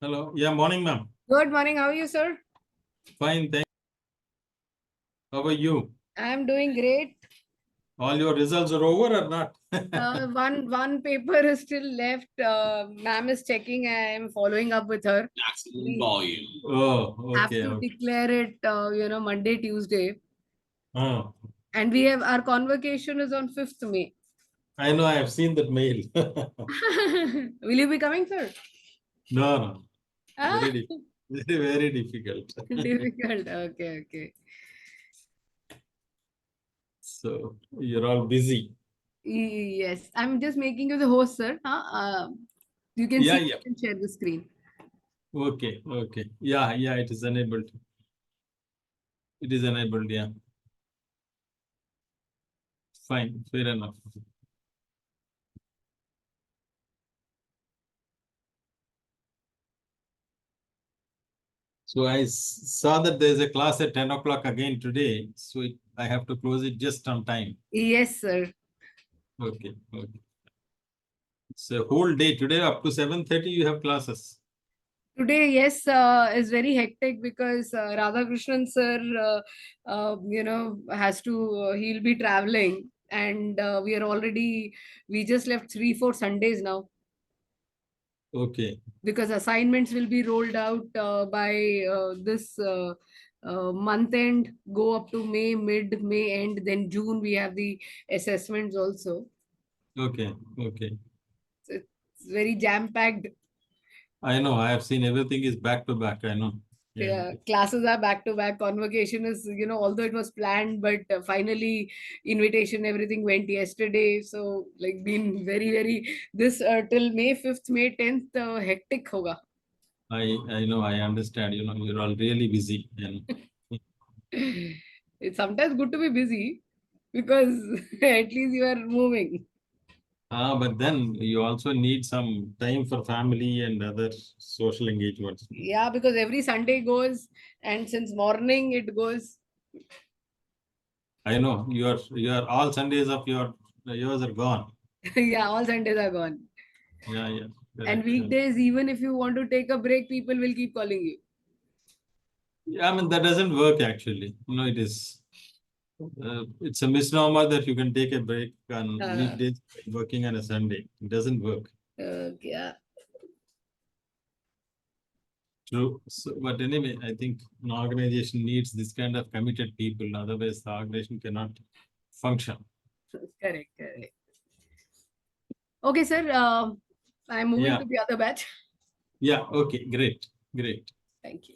Hello. Yeah, morning, ma'am. Good morning. How are you, sir? Fine, thank you. How are you? I am doing great. All your results are over or not? One paper is still left. Ma'am is checking. I am following up with her. Maximum We volume. Oh, have okay. to Okay. declare it, Monday, Tuesday, Oh, and we have our convocation is on 5th May. I know. I have seen that mail. Will you be coming, sir? No, no. Ah, Very, very, very difficult. difficult. Okay, okay. So you're all busy. Yes, I'm just making you the host, sir. You can Yeah, see yeah. and share the screen. Okay, okay. Yeah, yeah. It is enabled. It is enabled. Yeah. Fine. Fair enough. So saw that there's a class at 10 o'clock again today. So I have to close it just on time. Yes, sir. Okay, okay. It's a whole day today up to 7:30 you have classes. Today, yes, is very hectic because Radhakrishnan sir, has to, he'll be traveling, and we just left 3, 4 Sundays now Okay, because assignments will be rolled out by this month end, go up to May, mid May end, then June we have the assessments also. okay, okay. So it's very jam packed. I know, I have seen everything is back to back. I know. Yeah. Yeah, classes are back to back. Convocation is, although it was planned, but finally invitation, everything went yesterday. So like been very, very this till May 5th, May 10th, hectic hoga. I know, I understand. You're all really busy. It's sometimes good to be busy because at least you are moving. But then you also need some time for family and other social engagements. Yeah, because every Sunday goes, and since morning it goes. I know your all Sundays of yours are gone. Yeah, all Sundays are gone. Yeah, yeah. And Correct, correct. weekdays, even if you want to take a break, people will keep calling you. Yeah, I mean that doesn't work actually. It's a misnomer that you can take a break on Uh, weekdays working on a Sunday. It doesn't work. yeah. True. So, but anyway, I think an organization needs this kind of committed people. Otherwise, the organization cannot function. Correct, correct. Okay, sir. I'm moving Yeah. to the other batch. Yeah. Okay. Great. Great. Thank you.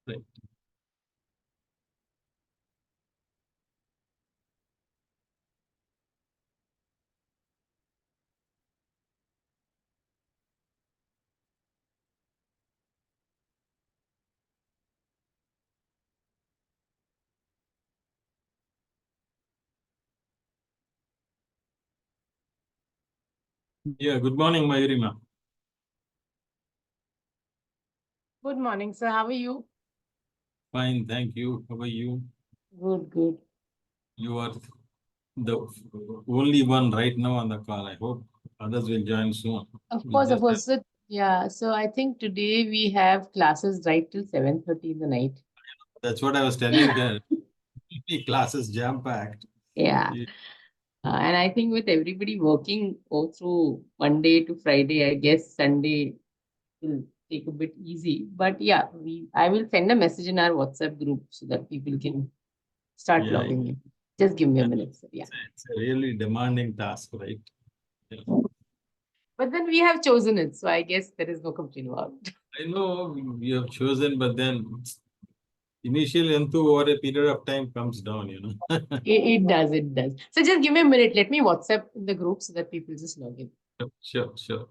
Right. Yeah. Good morning, Mayurima. Good morning, sir. How are you? Fine. Thank you. How are you? Good, good. You are the only one right now on the call. I hope others will join soon. Of We'll course, of just have, course. So, yeah, so I think today we have classes right till 7:30 in the night. that's what I was telling her. Classes jam packed. Yeah. And I think with everybody working all through Monday to Friday, I guess Sunday will take a bit easy. But yeah, I will send a message in our WhatsApp group so that people can start Yeah. logging in. Just give me a And minute, sir. Yeah. it's a really demanding task, right? Yeah. But then we have chosen it, so I guess there is no complaint about it. I know you have chosen, but then initial enthu over a period of time comes down. It does, it does. So just give me a minute. Let me WhatsApp in the group so that people just log in. Sure, sure.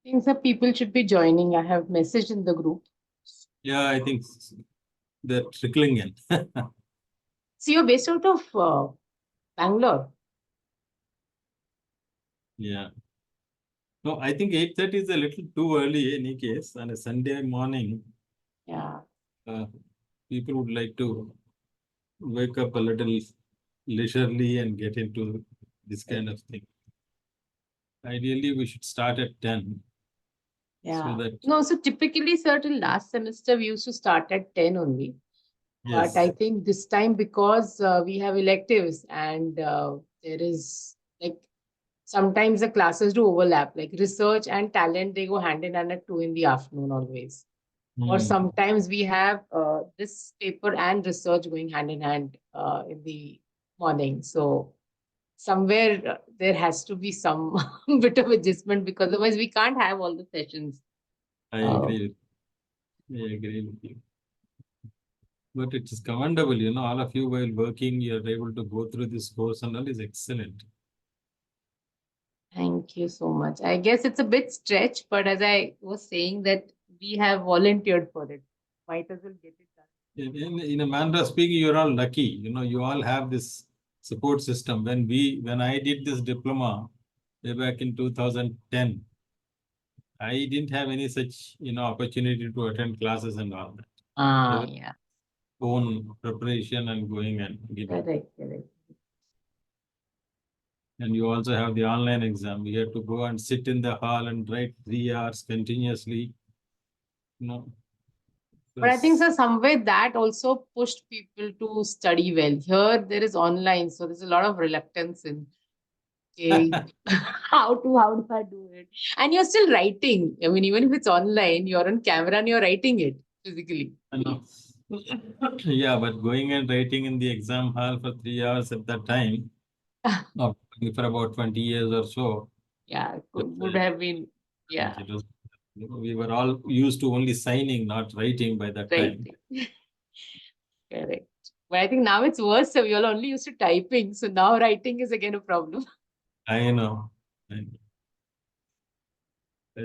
think some people should be joining. I have messaged in the group. Yeah, I think they're trickling in. So you're based out of Bangalore. Yeah. No, I think 8:30 is a little too early in any case. On a Sunday morning, Yeah. people would like to wake up a little leisurely and get into this kind of thing. Ideally, we should start at 10. Yeah. So that, No, so typically, certain last semester we used to start at 10 only. yes. But I think this time, because we have electives and there is like sometimes the classes do overlap, like research and talent, they go hand in hand at 2 in the afternoon always. Or sometimes we have this paper and research going hand in hand in the morning. So somewhere there has to be some bit of adjustment, because otherwise we can't have all the sessions. I agree with you. But it is commendable, all of you while working, you're able to go through this course and all is excellent. Thank you so much. I guess it's a bit stretch, but as I was saying that we have volunteered for it. Might as well get it done. In a manner of speaking, you're all lucky. You all have this support system. When I did this diploma way back in 2010, I didn't have any such, opportunity to attend classes and all that. Yeah. Own preparation and going and giving. Correct. And you also have the online exam. You have to go and sit in the hall and write 3 hours continuously. But I think so somewhere that also pushed people to study well. Here there is online, so there's a lot of reluctance in okay, how do I do it? And you're still writing. I mean, even if it's online, you're on camera and you're writing it physically. I know. Yeah, but going and writing in the exam hall for 3 hours at that time, for about 20 years or so. Yeah, would have been, yeah. It was, we were all used to only signing, not writing by that time. Correct. But I think now it's worse. So we all only used to typing. So now writing is again a problem. I know. I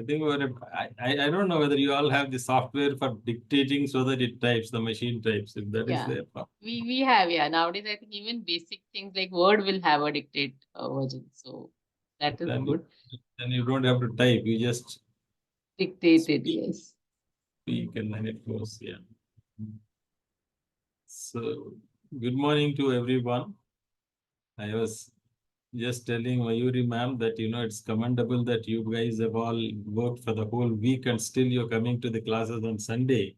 think I don't know whether you all have the software for dictating so that it types, the machine types, if that is there. We have, nowadays I think even basic things like Word will have a dictate version. So that is good. Then you don't have to type, you just dictate it, yes. Speak and then it goes, yeah. So, good morning to everyone. I was just telling Mayuri ma'am that, it's commendable that you guys have all worked for the whole week and still you're coming to the classes on Sunday.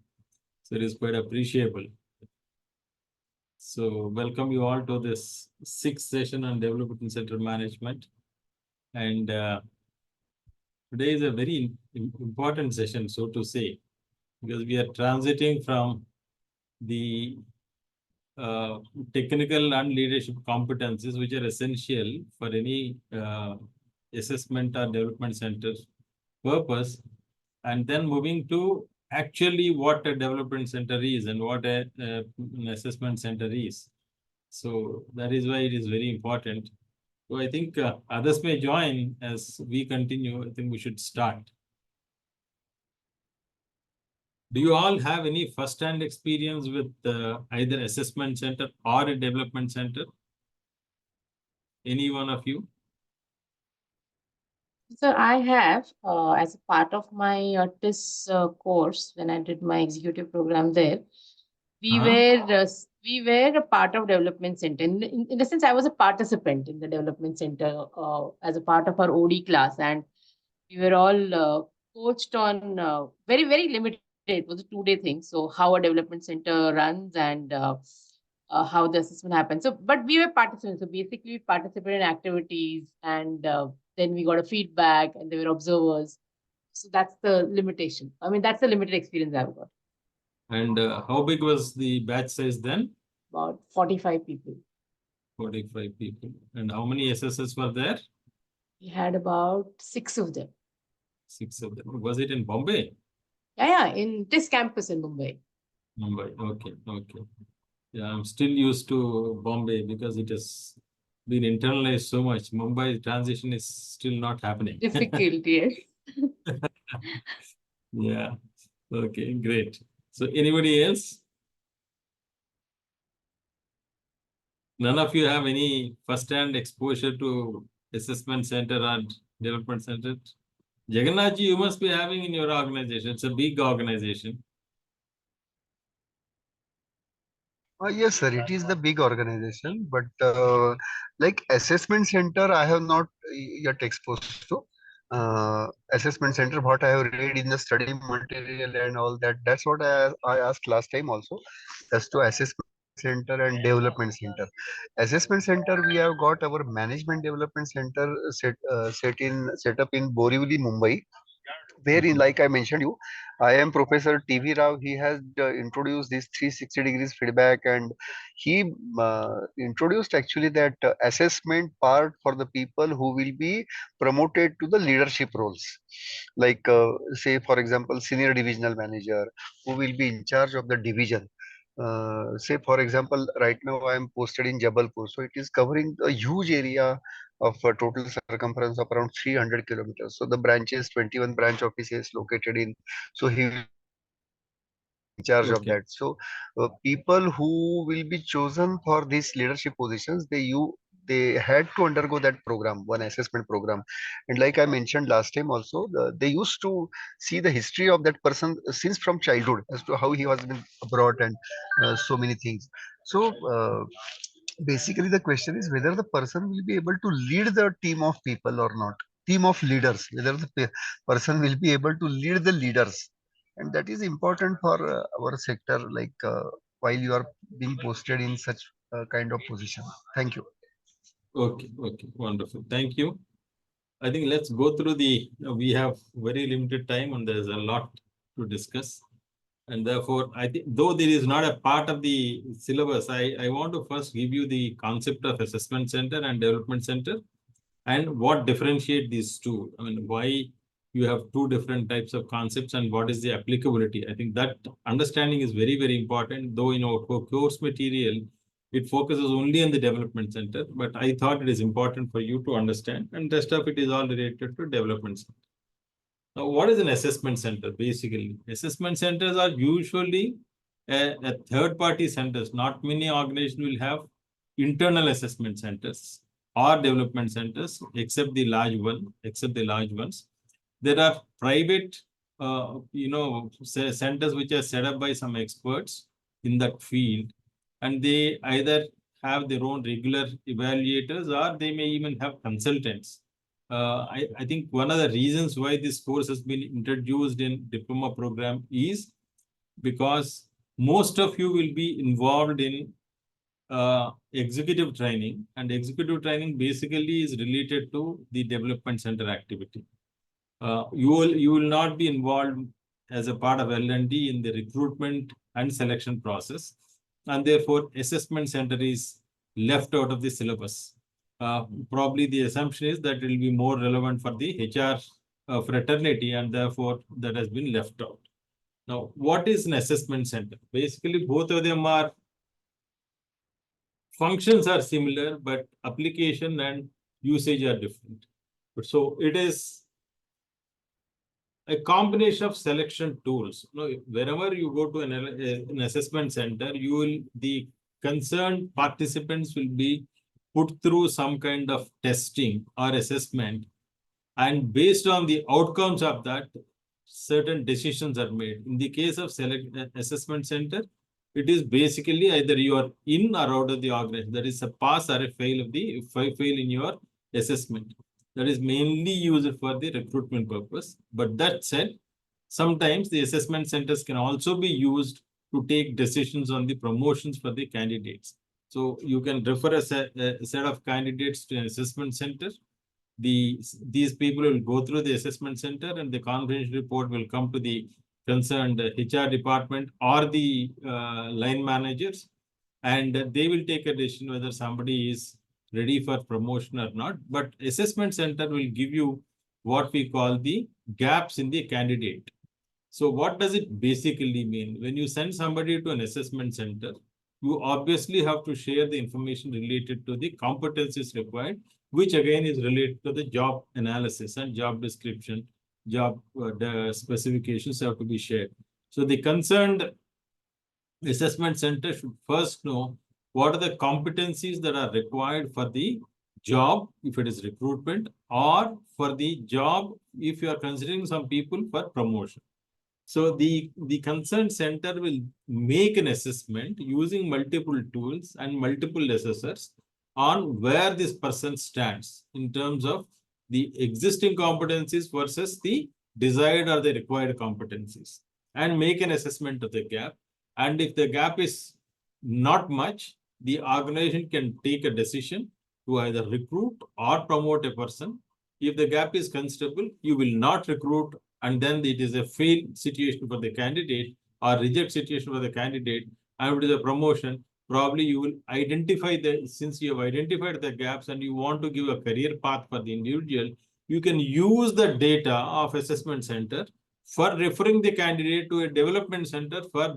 So it is quite appreciable. So welcome you all to this 6th session on Development Center Management. And today is a very important session, so to say, because we are transiting from the technical and leadership competencies which are essential for any assessment or development center purpose, and then moving to actually what a development center is and what an assessment center is. So that is why it is very important. So I think others may join as we continue. I think we should start. Do you all have any first-hand experience with either assessment center or a development center? Any one of you? So I have, as a part of my TIS course, when I did my executive program there, we were a part of development center. In the sense, I was a participant in the development center as a part of our OD class, and we were all coached on very, very limited. It was a 2-day thing. So how a development center runs and how the assessment happens. So, but we were participants. So basically, we participated in activities, and then we got a feedback, and they were observers. So that's the limitation. I mean, that's the limited experience I've got. And how big was the batch size then? About 45 people. 45 people. And how many SSS were there? We had about 6 of them. 6 of them. Was it in Bombay? Yeah, in this campus in Mumbai. Mumbai, okay. Yeah, I'm still used to Bombay because it has been internalized so much. Mumbai transition is still not happening. Difficult, yes. Yeah. Okay, great. So anybody else? None of you have any first-hand exposure to assessment center and development center? Jagannath ji, you must be having in your organization. It's a big organization. Yes, sir. It is the big organization, but like assessment center, I have not yet exposed to. Assessment center, what I have read in the study material and all that. That's what I asked last time also, as to assessment center and development center. Assessment center, we have got our management development center set up in Borivali, Mumbai, wherein, like I mentioned you, I am Professor TV Rao. He has introduced this 360 degrees feedback, and he introduced actually that assessment part for the people who will be promoted to the leadership roles, like say for example senior divisional manager who will be in charge of the division. Say for example, right now I am posted in Jabalpur, so it is covering a huge area of a total circumference of around 300 kilometers. So the branches, 21 branch offices located in. So he will be in charge of that. So people who will be chosen for these leadership positions, they had to undergo that program, one assessment program. And like I mentioned last time also, they used to see the history of that person since from childhood, as to how he was been brought and so many things. So basically the question is whether the person will be able to lead the team of people or not, team of leaders, whether the person will be able to lead the leaders, and that is important for our sector, like while you are being posted in such kind of position. Thank you. Okay, okay, wonderful. Thank you. I think let's go through we have very limited time and there's a lot to discuss. And therefore, I think though there is not a part of the syllabus, I want to first give you the concept of assessment center and development center and what differentiate these two. I mean, why you have two different types of concepts and what is the applicability. I think that understanding is very, very important, though in our course material, it focuses only on the development center, but I thought it is important for you to understand, and rest of it is all related to development center. Now, what is an assessment center? Basically, assessment centers are usually a third-party centers. Not many organizations will have internal assessment centers or development centers, except the large ones. There are private, centers which are set up by some experts in that field, and they either have their own regular evaluators or they may even have consultants. I think one of the reasons why this course has been introduced in diploma program is because most of you will be involved in executive training, and executive training basically is related to the development center activity. You will not be involved as a part of L&D in the recruitment and selection process, and therefore assessment center is left out of the syllabus. Probably the assumption is that it will be more relevant for the HR fraternity, and therefore that has been left out. Now, what is an assessment center? Basically, both of them are functions are similar, but application and usage are different. So it is a combination of selection tools. Wherever you go to an assessment center, the concerned participants will be put through some kind of testing or assessment, and based on the outcomes of that, certain decisions are made. In the case of assessment center, it is basically either you are in or out of the organization. That is a pass or a fail in your assessment. That is mainly used for the recruitment purpose. But that said, sometimes the assessment centers can also be used to take decisions on the promotions for the candidates. So you can refer a set of candidates to an assessment center. These people will go through the assessment center, and the confidential report will come to the concerned HR department or the line managers, and they will take a decision whether somebody is ready for promotion or not. But assessment center will give you what we call the gaps in the candidate. So what does it basically mean? When you send somebody to an assessment center, you obviously have to share the information related to the competencies required, which again is related to the job analysis and job description job the specifications have to be shared. So the concerned assessment center should first know what are the competencies that are required for the job, if it is recruitment, or for the job, if you are considering some people for promotion. So the concerned center will make an assessment using multiple tools and multiple assessors on where this person stands in terms of the existing competencies versus the desired or the required competencies, and make an assessment of the gap. And if the gap is not much, the organization can take a decision to either recruit or promote a person. If the gap is considerable, you will not recruit, and then it is a failed situation for the candidate or reject situation for the candidate, and it is a promotion. Probably you will identify since you have identified the gaps and you want to give a career path for the individual, you can use the data of assessment center for referring the candidate to a development center for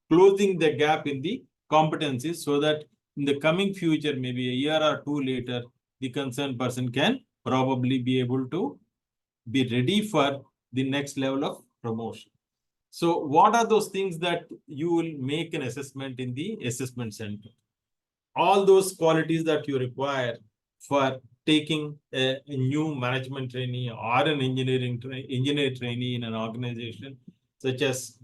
closing the gap in the competencies, so that in the coming future, maybe a year or two later, the concerned person can probably be able to be ready for the next level of promotion. So what are those things that you will make an assessment in the assessment center? All those qualities that you require for taking a new management trainee or an engineer trainee in an organization, such as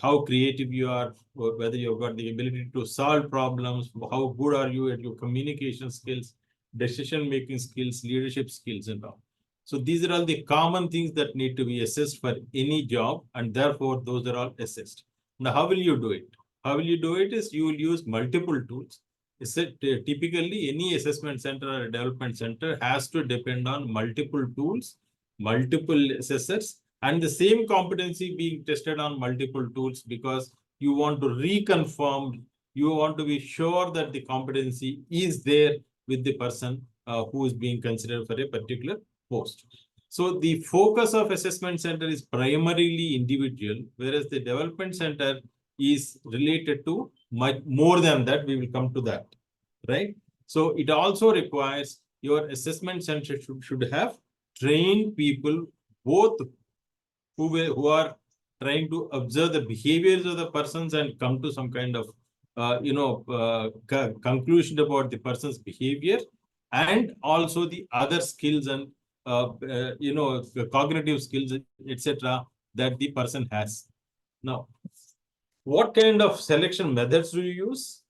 how creative you are, or whether you've got the ability to solve problems, how good are you at your communication skills, decision making skills, leadership skills, and all. So these are all the common things that need to be assessed for any job, and therefore those are all assessed. Now, how will you do it? How will you do it is you will use multiple tools. Typically, any assessment center or development center has to depend on multiple tools, multiple assessors, and the same competency being tested on multiple tools, because you want to reconfirm, you want to be sure that the competency is there with the person who is being considered for a particular post. So the focus of assessment center is primarily individual, whereas the development center is related to much more than that. We will come to that, right? So it also requires your assessment center should have trained people, both who are trying to observe the behaviors of the persons and come to some kind of conclusion about the person's behavior, and also the other skills and the cognitive skills, etc., that the person has. Now, what kind of selection methods do you use?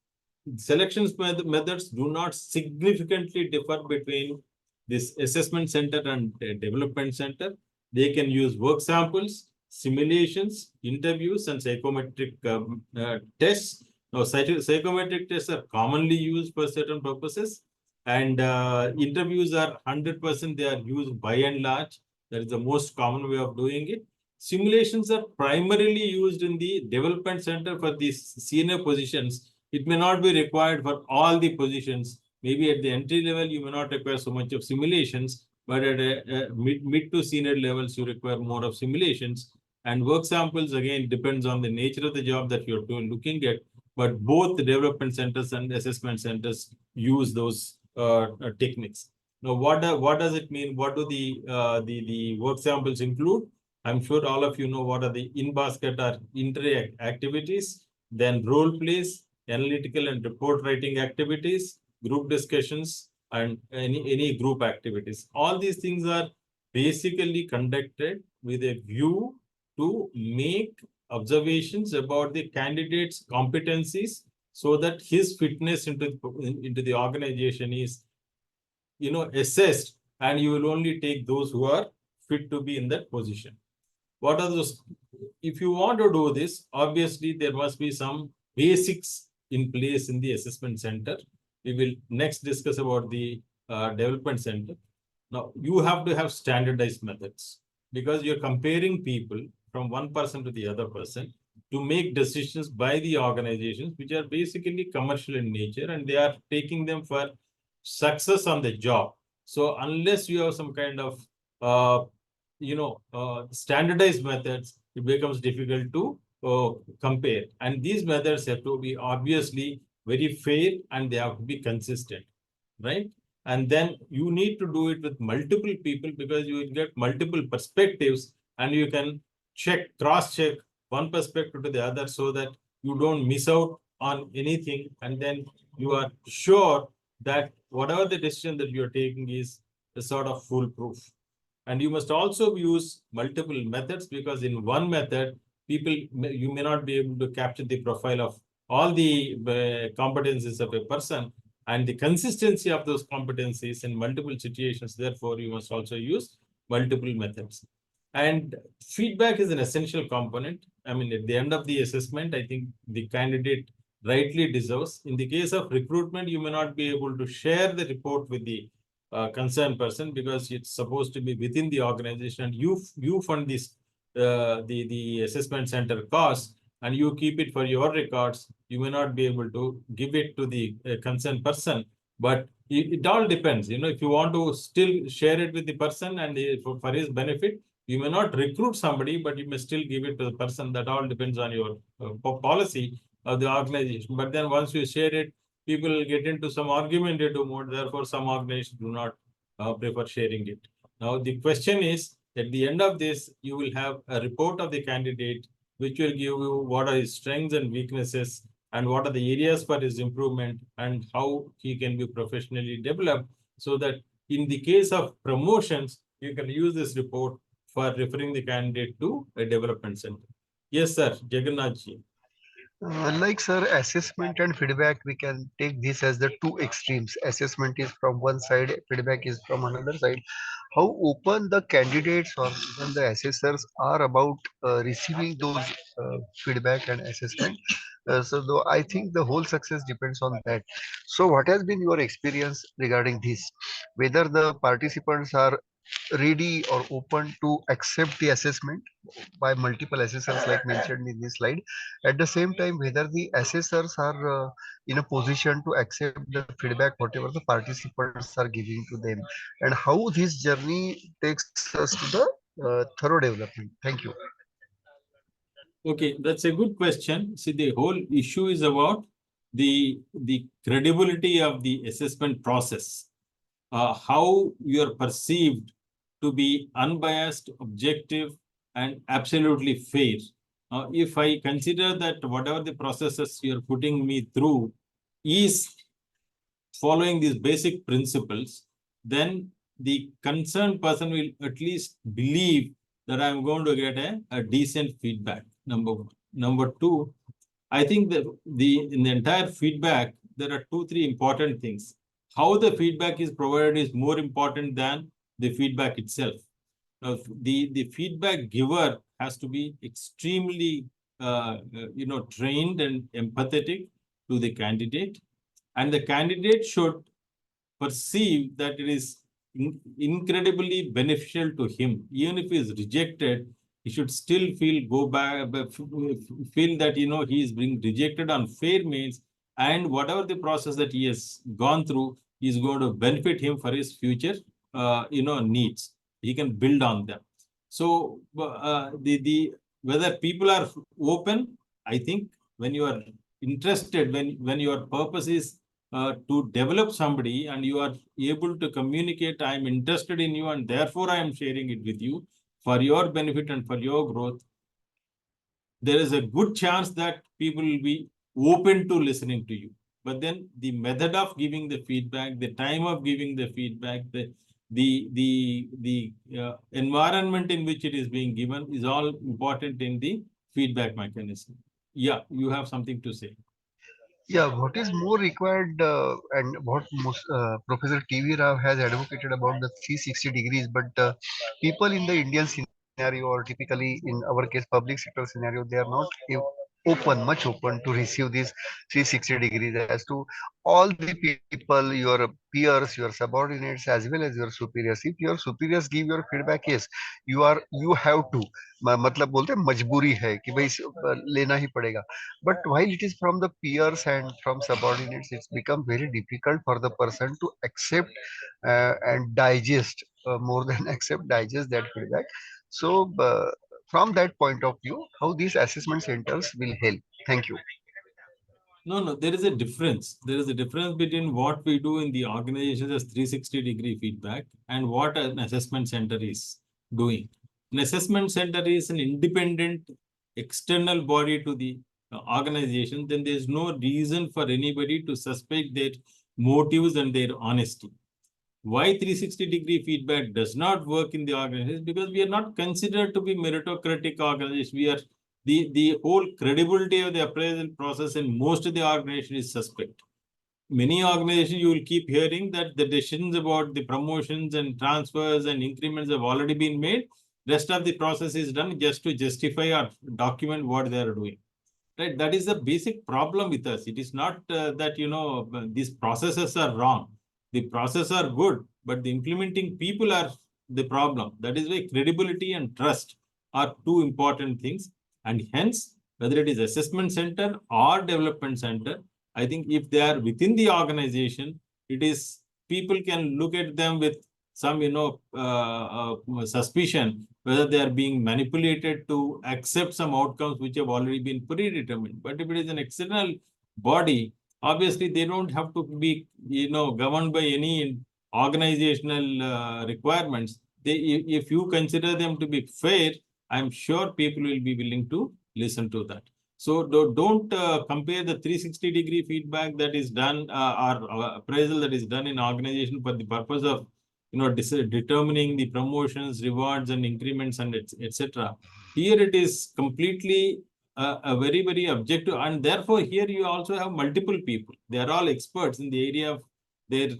Selection methods do not significantly differ between this assessment center and development center. They can use work samples, simulations, interviews, and psychometric tests. Now, psychometric tests are commonly used for certain purposes, and interviews are 100%. They are used by and large. That is the most common way of doing it. Simulations are primarily used in the development center for these senior positions. It may not be required for all the positions. Maybe at the entry level, you may not require so much of simulations, but at a mid to senior levels, you require more of simulations. And work samples, again, depends on the nature of the job that you're looking at. But both the development centers and assessment centers use those techniques. Now, what does it mean? What do the work samples include? I'm sure all of you know what are the in-basket or inter activities, then role plays, analytical and report writing activities, group discussions, and any group activities. All these things are basically conducted with a view to make observations about the candidate's competencies, so that his fitness into the organization is assessed, and you will only take those who are fit to be in that position. What are those? If you want to do this, obviously there must be some basics in place in the assessment center. We will next discuss about the development center. Now, you have to have standardized methods, because you're comparing people from one person to the other person to make decisions by the organizations, which are basically commercial in nature, and they are taking them for success on the job. So unless you have some kind of standardized methods, it becomes difficult to compare. And these methods have to be obviously very fair, and they have to be consistent, right? And then you need to do it with multiple people, because you will get multiple perspectives and you can cross-check one perspective to the other so that you don't miss out on anything, and then you are sure that whatever the decision that you're taking is a sort of foolproof. And you must also use multiple methods, because in one method, you may not be able to capture the profile of all the competencies of a person and the consistency of those competencies in multiple situations. Therefore, you must also use multiple methods. And feedback is an essential component. I mean, at the end of the assessment, I think the candidate rightly deserves. In the case of recruitment, you may not be able to share the report with the concerned person, because it's supposed to be within the organization. You fund this the assessment center cost, and you keep it for your records. You may not be able to give it to the concerned person, but it all depends. If you want to still share it with the person and for his benefit, you may not recruit somebody, but you may still give it to the person. That all depends on your policy of the organization. But then once you share it, people will get into some argumentative mode. Therefore, some organizations do not prefer sharing it. Now, the question is, at the end of this, you will have a report of the candidate, which will give you what are his strengths and weaknesses, and what are the areas for his improvement, and how he can be professionally developed, so that in the case of promotions, you can use this report for referring the candidate to a development center. Yes, sir. Jagannath ji. Like sir, assessment and feedback, we can take this as the two extremes. Assessment is from one side, feedback is from another side. How open the candidates or even the assessors are about receiving those feedback and assessment. So though I think the whole success depends on that. So what has been your experience regarding this? Whether the participants are ready or open to accept the assessment by multiple assessors like mentioned in this slide, at the same time whether the assessors are in a position to accept the feedback whatever the participants are giving to them, and how this journey takes us to the thorough development. Thank you. Okay, that's a good question. See, the whole issue is about the credibility of the assessment process, how you are perceived to be unbiased, objective, and absolutely fair. If I consider that whatever the processes you are putting me through is following these basic principles, then the concerned person will at least believe that I'm going to get a decent feedback. Number one. Number two, I think that in the entire feedback, there are 2-3 important things. How the feedback is provided is more important than the feedback itself. The feedback giver has to be extremely trained and empathetic to the candidate, and the candidate should perceive that it is incredibly beneficial to him. Even if he is rejected, he should still feel that he is being rejected on fair means, and whatever the process that he has gone through is going to benefit him for his future needs. He can build on them. So whether people are open, I think when you are interested, when your purpose is to develop somebody and you are able to communicate, I am interested in you and therefore I am sharing it with you for your benefit and for your growth, there is a good chance that people will be open to listening to you. But then the method of giving the feedback, the time of giving the feedback, the environment in which it is being given is all important in the feedback mechanism. Yeah, you have something to say. Yeah, what is more required and what Professor TV Rao has advocated about the 360 degrees, but people in the Indian scenario or typically in our case public sector scenario, they are not much open to receive this 360 degrees as to all the people, your peers, your subordinates as well as your superiors. If your superiors give your feedback, yes, you have to, मतलब बोलते हैं मजबूरी है कि भाई लेना ही पड़ेगा. But while it is from the peers and from subordinates, it's become very difficult for the person to accept and digest, more than accept, digest that feedback. So, from that point of view, how these assessment centers will help? Thank you. No, there is a difference. There is a difference between what we do in the organization as 360-degree feedback and what an assessment center is doing. An assessment center is an independent external body to the organization, then there is no reason for anybody to suspect their motives and their honesty. Why 360-degree feedback does not work in the organization? Because we are not considered to be meritocratic organization. We are the whole credibility of the appraisal process in most of the organization is suspect. Many organizations you will keep hearing that the decisions about the promotions and transfers and increments have already been made. Rest of the process is done just to justify or document what they are doing. Right? That is the basic problem with us. It is not that, these processes are wrong. The processes are good, but the implementing people are the problem. That is why credibility and trust are two important things. And hence, whether it is assessment center or development center, I think if they are within the organization, it is people can look at them with some, suspicion whether they are being manipulated to accept some outcomes which have already been predetermined. But if it is an external body, obviously they don't have to be, governed by any organizational requirements. If you consider them to be fair, I'm sure people will be willing to listen to that. So don't compare the 360-degree feedback that is done or appraisal that is done in organization for the purpose of determining the promotions, rewards, and increments, and etc. Here it is completely a very, very objective, and therefore here you also have multiple people. They are all experts in the area of their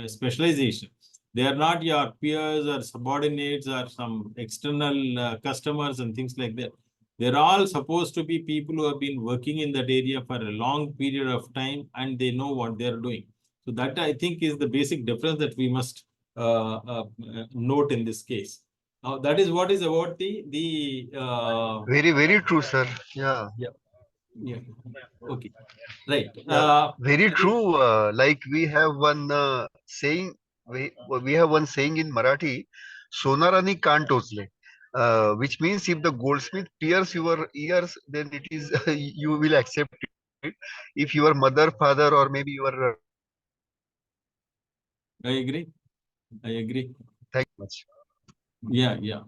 specialization. They are not your peers or subordinates or some external customers and things like that. They're all supposed to be people who have been working in that area for a long period of time, and they know what they're doing. So that, I think, is the basic difference that we must note in this case. Now, that is what is about the Very, very true, sir. Yeah. yeah. Okay. Right. Yeah, very that is- true. Like we have one saying, we have one saying in Marathi, "Sonarani can't toचले," which means if the goldsmith pierce your ears, then it is you will accept it. If your mother, father, or maybe your I agree. I agree. thank you much. Yeah.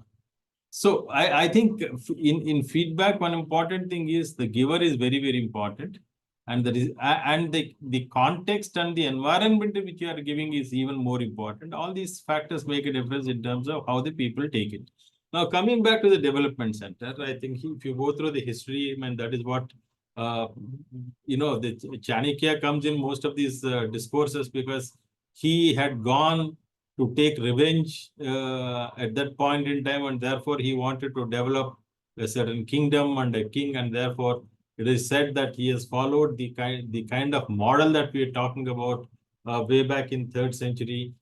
So I think in feedback, one important thing is the giver is very, very important. And the context and the environment which you are giving is even more important. All these factors make a difference in terms of how the people take it. Now, coming back to the development center, I think if you go through the history, I mean, that is what, the Chanakya comes in most of these discourses, because he had gone to take revenge at that point in time, and therefore he wanted to develop a certain kingdom and a king, and therefore it is said that he has followed the kind of model that we are talking about way back in 3rd century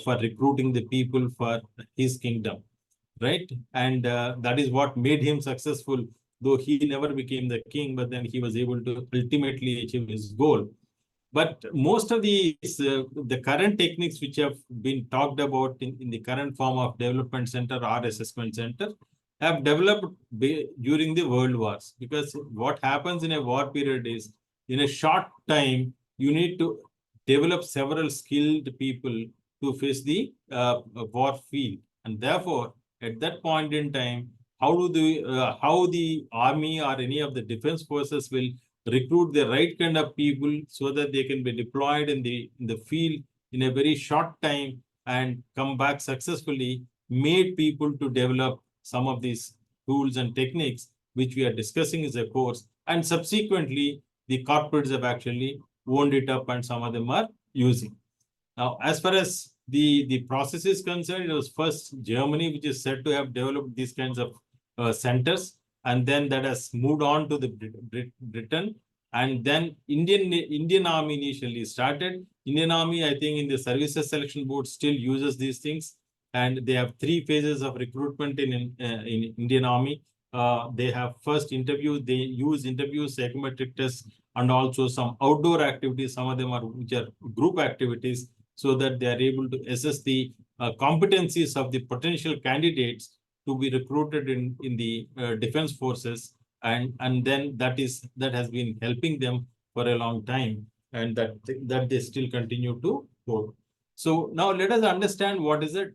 for recruiting the people for his kingdom, right? And that is what made him successful, though he never became the king, but then he was able to ultimately achieve his goal. But most of these, the current techniques which have been talked about in the current form of development center or assessment center have developed during the world wars. Because what happens in a war period is, in a short time, you need to develop several skilled people to face the war field. And therefore, at that point in time, how the army or any of the defense forces will recruit the right kind of people so that they can be deployed in the field in a very short time and come back successfully, made people to develop some of these tools and techniques which we are discussing as a course, and subsequently the corporates have actually owned it up and some of them are using. Now, as far as the process is concerned, it was first Germany which is said to have developed these kinds of centers, and then that has moved on to the Britain, and then Indian Army initially started. Indian Army, I think, in the Services Selection Board still uses these things, and they have 3 phases of recruitment in Indian Army. They have first interview, they use interviews, psychometric tests, and also some outdoor activities. Some of them which are group activities, so that they are able to assess the competencies of the potential candidates to be recruited in the defense forces, and then that has been helping them for a long time, and that they still continue to hold. So now let us understand what is a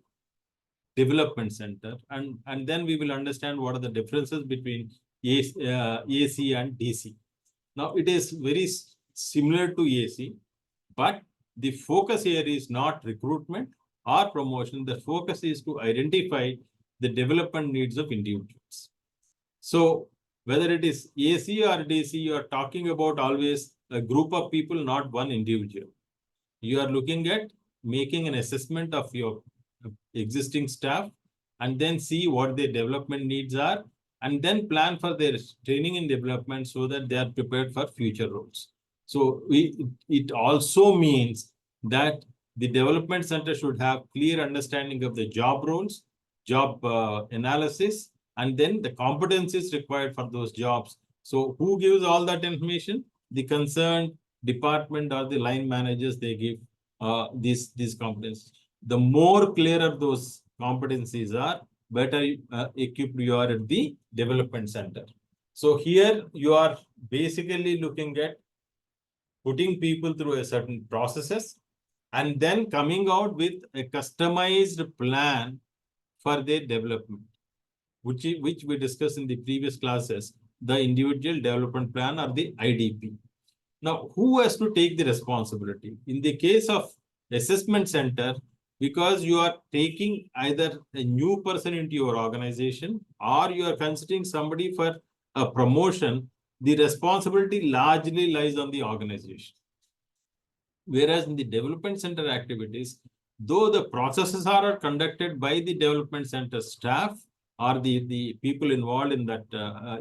development center, and then we will understand what are the differences between AC and DC. Now, it is very similar to AC, but the focus here is not recruitment or promotion. The focus is to identify the development needs of individuals. So whether it is AC or DC, you are talking about always a group of people, not one individual. You are looking at making an assessment of your existing staff and then see what their development needs are, and then plan for their training and development so that they are prepared for future roles. So it also means that the development center should have clear understanding of the job roles, job analysis, and then the competencies required for those jobs. So who gives all that information? The concerned department or the line managers, they give these competencies. The more clearer those competencies are, better equipped you are at the development center. So here you are basically looking at putting people through a certain processes and then coming out with a customized plan for their development, which we discussed in the previous classes, the individual development plan or the IDP. Now, who has to take the responsibility? In the case of assessment center, because you are taking either a new person into your organization or you are considering somebody for a promotion, the responsibility largely lies on the organization. Whereas in the development center activities, though the processes are conducted by the development center staff or the people involved in that,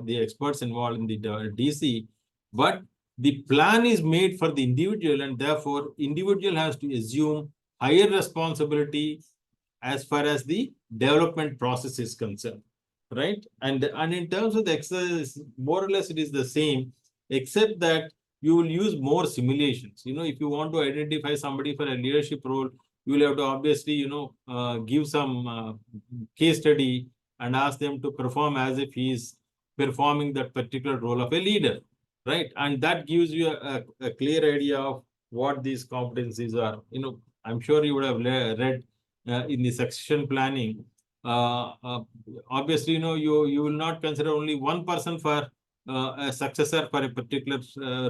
the experts involved in the DC, but the plan is made for the individual, and therefore individual has to assume higher responsibility as far as the development process is concerned, right? And in terms of the exercise, more or less it is the same, except that you will use more simulations. You know, if you want to identify somebody for a leadership role, you will have to obviously, you know, give some case study and ask them to perform as if he is performing that particular role of a leader, right? And that gives you a clear idea of what these competencies are. You know, I'm sure you would have read in the succession planning. Obviously, you know, you will not consider only one person for a successor for a particular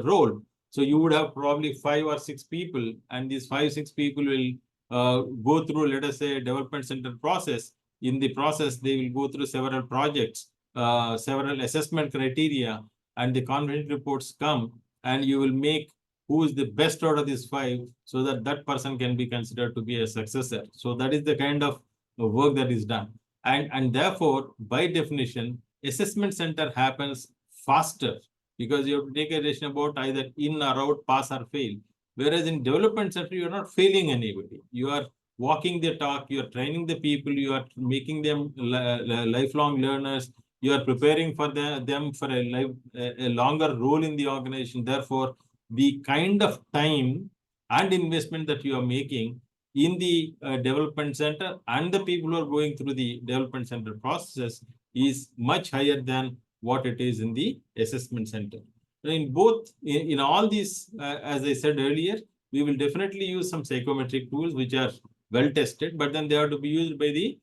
role. So you would have probably 5 or 6 people, and these 5 or 6 people will go through, let us say, a development center process. In the process, they will go through several projects, several assessment criteria, and the confidential reports come, and you will make who is the best out of these 5 so that that person can be considered to be a successor. So that is the kind of work that is done. And therefore, by definition, assessment center happens faster because you have to take a decision about either in or out, pass or fail. Whereas in development center, you are not failing anybody. You are walking the talk, you are training the people, you are making them lifelong learners, you are preparing for them for a longer role in the organization. Therefore, the kind of time and investment that you are making in the development center and the people who are going through the development center processes is much higher than what it is in the assessment center. In both, in all these, as I said earlier, we will definitely use some psychometric tools which are well tested, but then they have to be used by the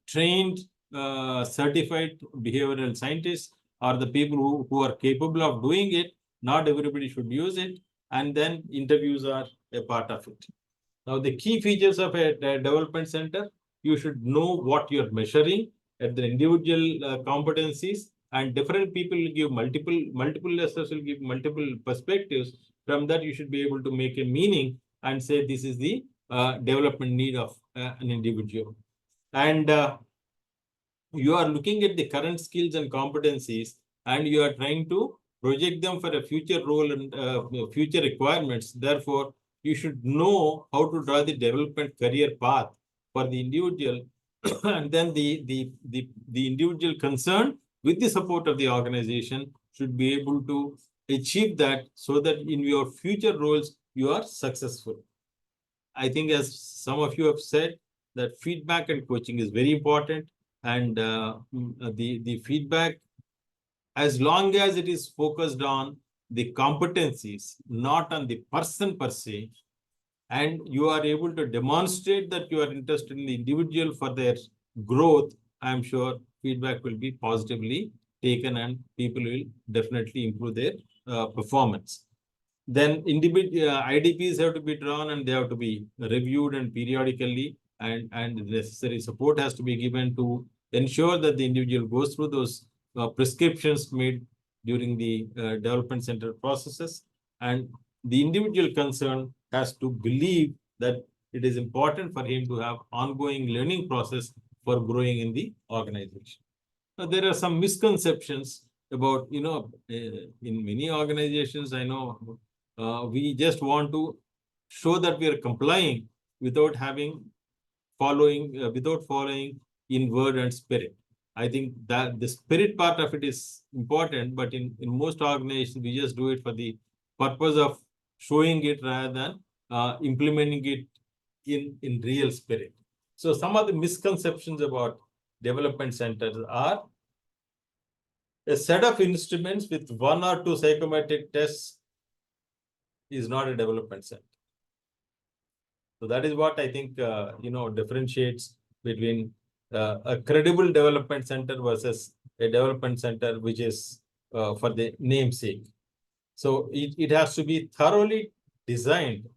trained, certified behavioral scientists or the people who are capable of doing it. Not everybody should use it, and then interviews are a part of it. Now, the key features of a development center, you should know what you're measuring at the individual competencies, and different people will give multiple lessons will give multiple perspectives. From that, you should be able to make a meaning and say this is the development need of an individual. And you are looking at the current skills and competencies, and you are trying to project them for a future role and future requirements. Therefore, you should know how to draw the development career path for the individual, and then the individual concerned, with the support of the organization, should be able to achieve that so that in your future roles, you are successful. I think, as some of you have said, that feedback and coaching is very important, and the feedback, as long as it is focused on the competencies, not on the person per se, and you are able to demonstrate that you are interested in the individual for their growth, I'm sure feedback will be positively taken and people will definitely improve their performance. Then individual IDPs have to be drawn and they have to be reviewed and periodically, and necessary support has to be given to ensure that the individual goes through those prescriptions made during the development center processes, and the individual concerned has to believe that it is important for him to have ongoing learning process for growing in the organization. Now, there are some misconceptions about, in many organizations, I know we just want to show that we are complying without following in word and spirit. I think that the spirit part of it is important, but in most organizations, we just do it for the purpose of showing it rather than implementing it in real spirit. So some of the misconceptions about development centers are: a set of instruments with 1 or 2 psychometric tests is not a development center. So that is what I think, differentiates between a credible development center versus a development center which is for the namesake. So it has to be thoroughly designed.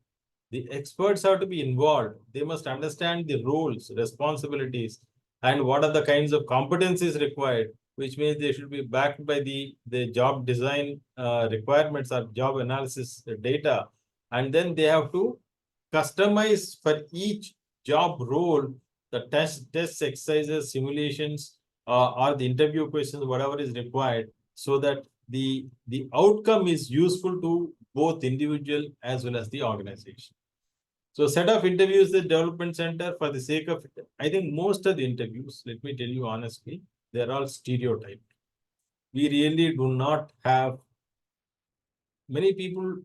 The experts have to be involved. They must understand the roles, responsibilities, and what are the kinds of competencies required, which means they should be backed by the job design requirements or job analysis data. And then they have to customize for each job role the test exercises, simulations, or the interview questions, whatever is required, so that the outcome is useful to both individual as well as the organization. So set of interviews the development center for the sake of it. I think most of the interviews, let me tell you honestly, they're all stereotyped. We really do not have many people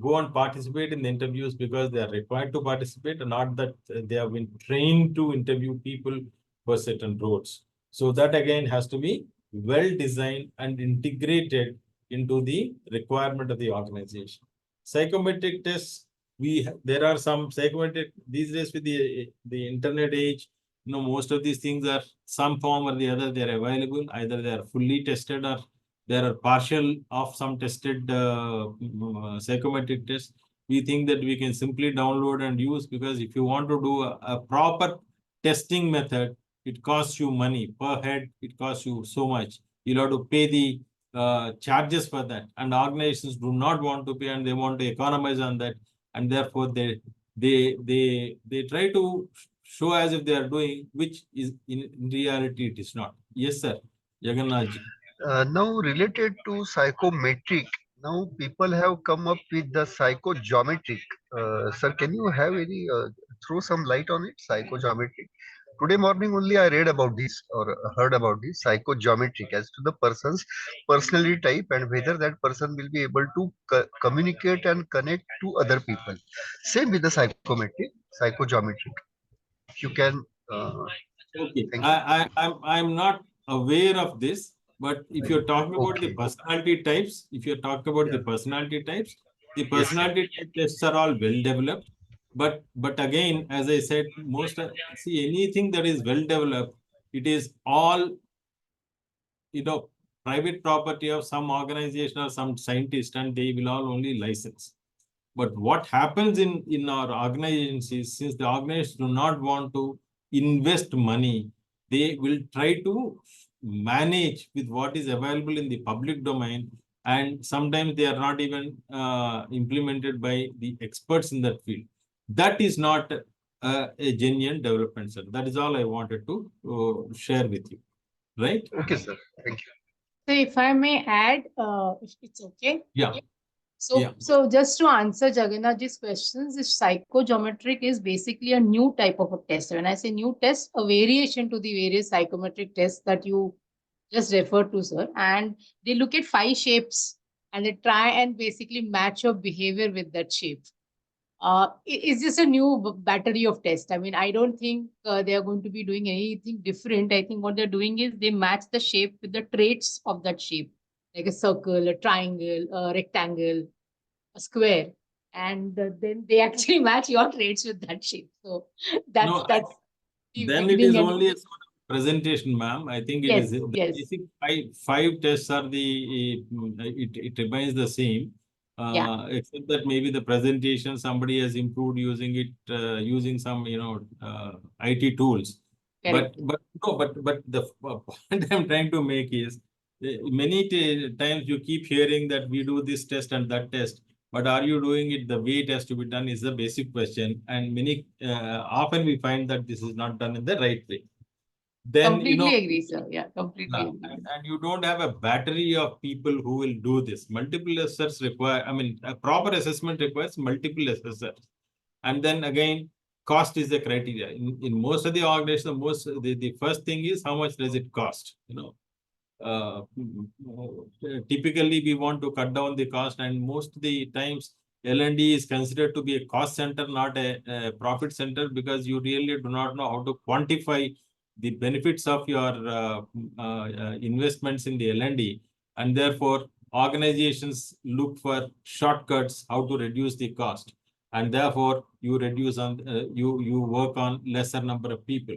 go and participate in the interviews because they are required to participate, and not that they have been trained to interview people for certain roles. So that again has to be well designed and integrated into the requirement of the organization. Psychometric tests, there are some psychometric these days with the internet age. Most of these things are some form or the other, they are available. Either they are fully tested or there are partial of some tested psychometric tests. We think that we can simply download and use, because if you want to do a proper testing method, it costs you money per head. It costs you so much. You'll have to pay the charges for that, and organizations do not want to pay, and they want to economize on that, and therefore they try to show as if they are doing, which is in reality it is not. Yes, sir. Jagannath. Now related to psychometric, now people have come up with the psychogeometric. Sir, can you have any throw some light on it? Psychogeometric. Today morning only I read about this or heard about this psychogeometric as to the person's personality type and whether that person will be able to communicate and connect to other people. Same with the psychometric, psychogeometric. If you can. Okay, Thank you. I'm not aware of this, but if you're talking about the Okay. personality types, the Yeah. personality types, the Yes, sir. personality type tests are all well developed. But again, as I said, see, anything that is well developed, it is all private property of some organization or some scientist, and they will all only license. But what happens in our organizations is, since the organizations do not want to invest money, they will try to manage with what is available in the public domain, and sometimes they are not even implemented by the experts in that field. That is not a genuine development, sir. That is all I wanted to share with you. Right? Okay, sir. Thank you. So if I may add, if it's okay. Yeah. So just to answer Jagannath's questions, this psychogeometric is basically a new type of a test. When I say new test, a variation to the various psychometric tests that you just referred to, sir. And they look at 5 shapes and they try and basically match your behavior with that shape. It's just a new battery of tests. I mean, I don't think they are going to be doing anything different. I think what they're doing is they match the shape with the traits of that shape, like a circle, a triangle, a rectangle, a square. and then they actually match your traits with that shape. So that's No, the then it beginning is and only a sort of presentation, ma'am. I think it yes, is the yes, basic five tests are it remains the same. yeah, Except that maybe the presentation somebody has improved using it using some IT tools. correct. But the point I'm trying to make is many times you keep hearing that we do this test and that test, but are you doing it the way it has to be done is the basic question, and many often we find that this is not done in the right way. Then Completely agree, sir. Yeah, completely agree. and you don't have a battery of people who will do this. Multiple assessors require, I mean, a proper assessment requires multiple assessors. And then again, cost is the criteria. In most of the organizations, the first thing is how much does it cost? Typically we want to cut down the cost, and most of the times L&D is considered to be a cost center, not a profit center, because you really do not know how to quantify the benefits of your investments in the L&D, and therefore organizations look for shortcuts how to reduce the cost, and therefore you reduce on you work on lesser number of people.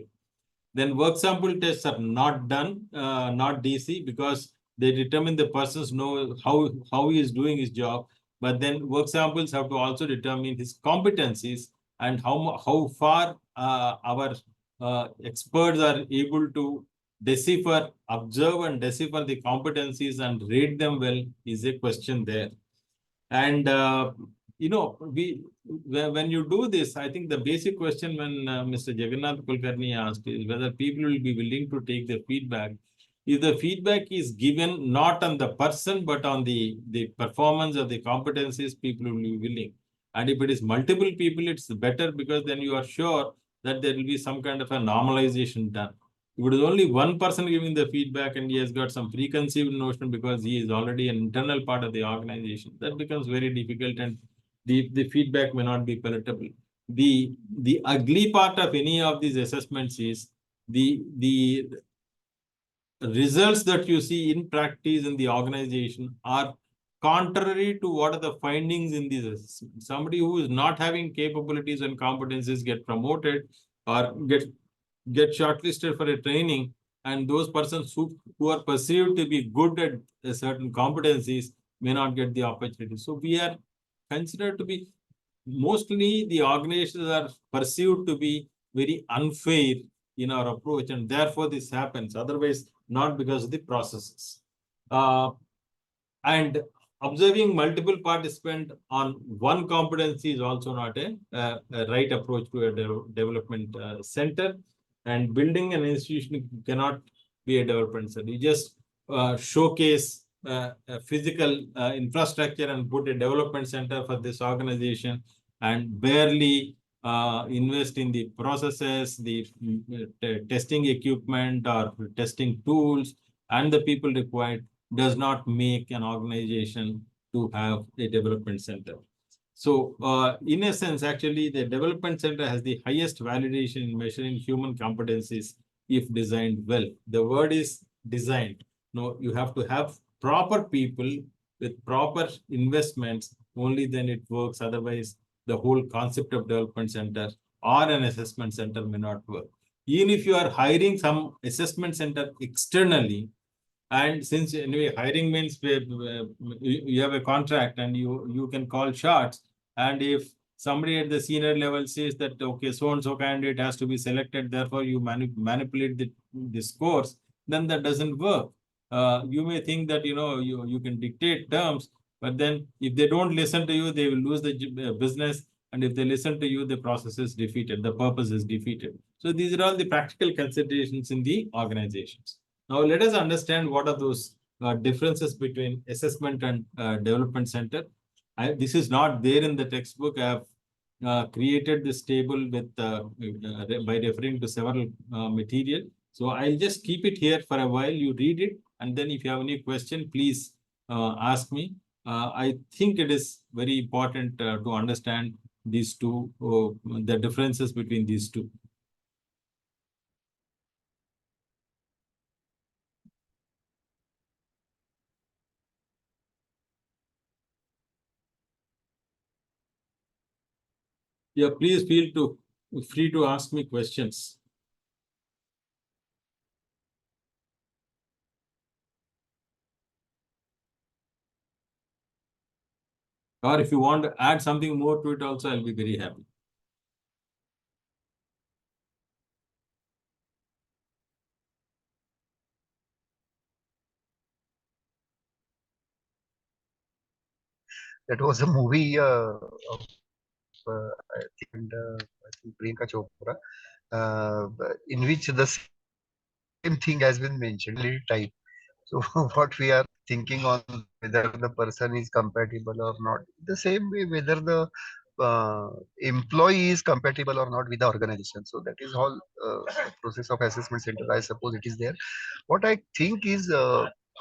Then work sample tests are not done, not DC, because they determine the person's know how he is doing his job. But then work samples have to also determine his competencies and how far our experts are able to decipher, observe, and decipher the competencies and rate them well is a question there. And when you do this, I think the basic question when Mr. Jagannath Kulkarni asked is whether people will be willing to take the feedback. If the feedback is given not on the person but on the performance of the competencies, people will be willing. And if it is multiple people, it's better, because then you are sure that there will be some kind of a normalization done. If it is only one person giving the feedback and he has got some preconceived notion because he is already an internal part of the organization, that becomes very difficult, and the feedback may not be palatable. The ugly part of any of these assessments is the results that you see in practice in the organization are contrary to what are the findings in these assessments. Somebody who is not having capabilities and competencies get promoted or get shortlisted for a training, and those persons who are perceived to be good at a certain competencies may not get the opportunity. So we are considered to be, mostly the organizations are perceived to be very unfair in our approach, and therefore this happens. Otherwise, not because of the processes. And observing multiple participants on one competency is also not a right approach to a development center. And building an institution cannot be a development center. You just showcase a physical infrastructure and put a development center for this organization, and barely invest in the processes, the testing equipment or testing tools, and the people required, does not make an organization to have a development center. So, in a sense, actually, the development center has the highest validation in measuring human competencies if designed well. The word is designed. No, you have to have proper people with proper investments, only then it works. Otherwise, the whole concept of development center or an assessment center may not work. Even if you are hiring some assessment center externally, and since anyway, hiring means you have a contract and you can call shots. And if somebody at the senior level says that, okay, so and so candidate has to be selected, therefore you manipulate the scores, then that doesn't work. You may think that you can dictate terms, but then if they don't listen to you, they will lose the business. And if they listen to you, the process is defeated, the purpose is defeated. So these are all the practical considerations in the organizations. Now, let us understand what are those differences between assessment and development center. This is not there in the textbook. I have created this table with by referring to several material. So I'll just keep it here for a while. You read it, and then if you have any question, please ask me. I think it is very important to understand these two, the differences between these two. Yeah, please feel free to ask me questions. Or if you want to add something more to it also, I'll be very happy. That was a movie of I think Priyanka Chopra, in which the same thing has been mentioned, type. So what we are thinking on whether the person is compatible or not. The same way whether the employee is compatible or not with the organization. So that is all process of assessment center. I suppose it is there. What I think is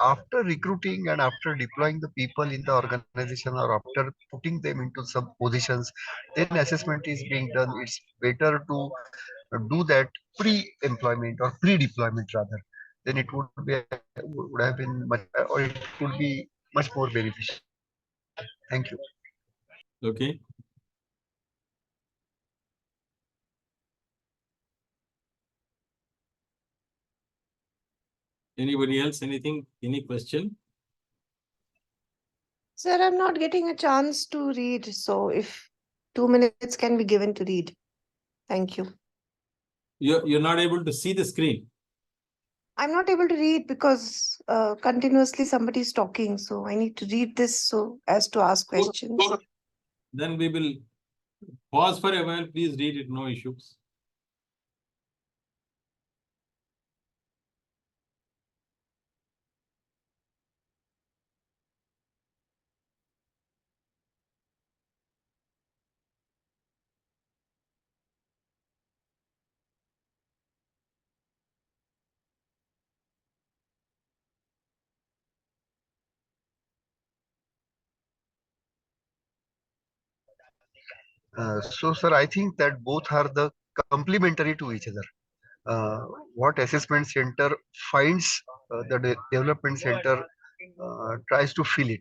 after recruiting and after deploying the people in the organization or after putting them into some positions, then assessment is being done. It's better to do that pre-employment or pre-deployment rather. Then it would have been much, or it would be much more beneficial. Thank you. Okay. Anybody else? Anything? Any question? Sir, I'm not getting a chance to read. So if 2 minutes can be given to read. Thank you. You're not able to see the screen. I'm not able to read because continuously somebody is talking. So I need to read this so as to ask questions. Then we will pause for a while. Please read it. No issues. So, sir, I think that both are the complementary to each other. What assessment center finds, the development center tries to fill it.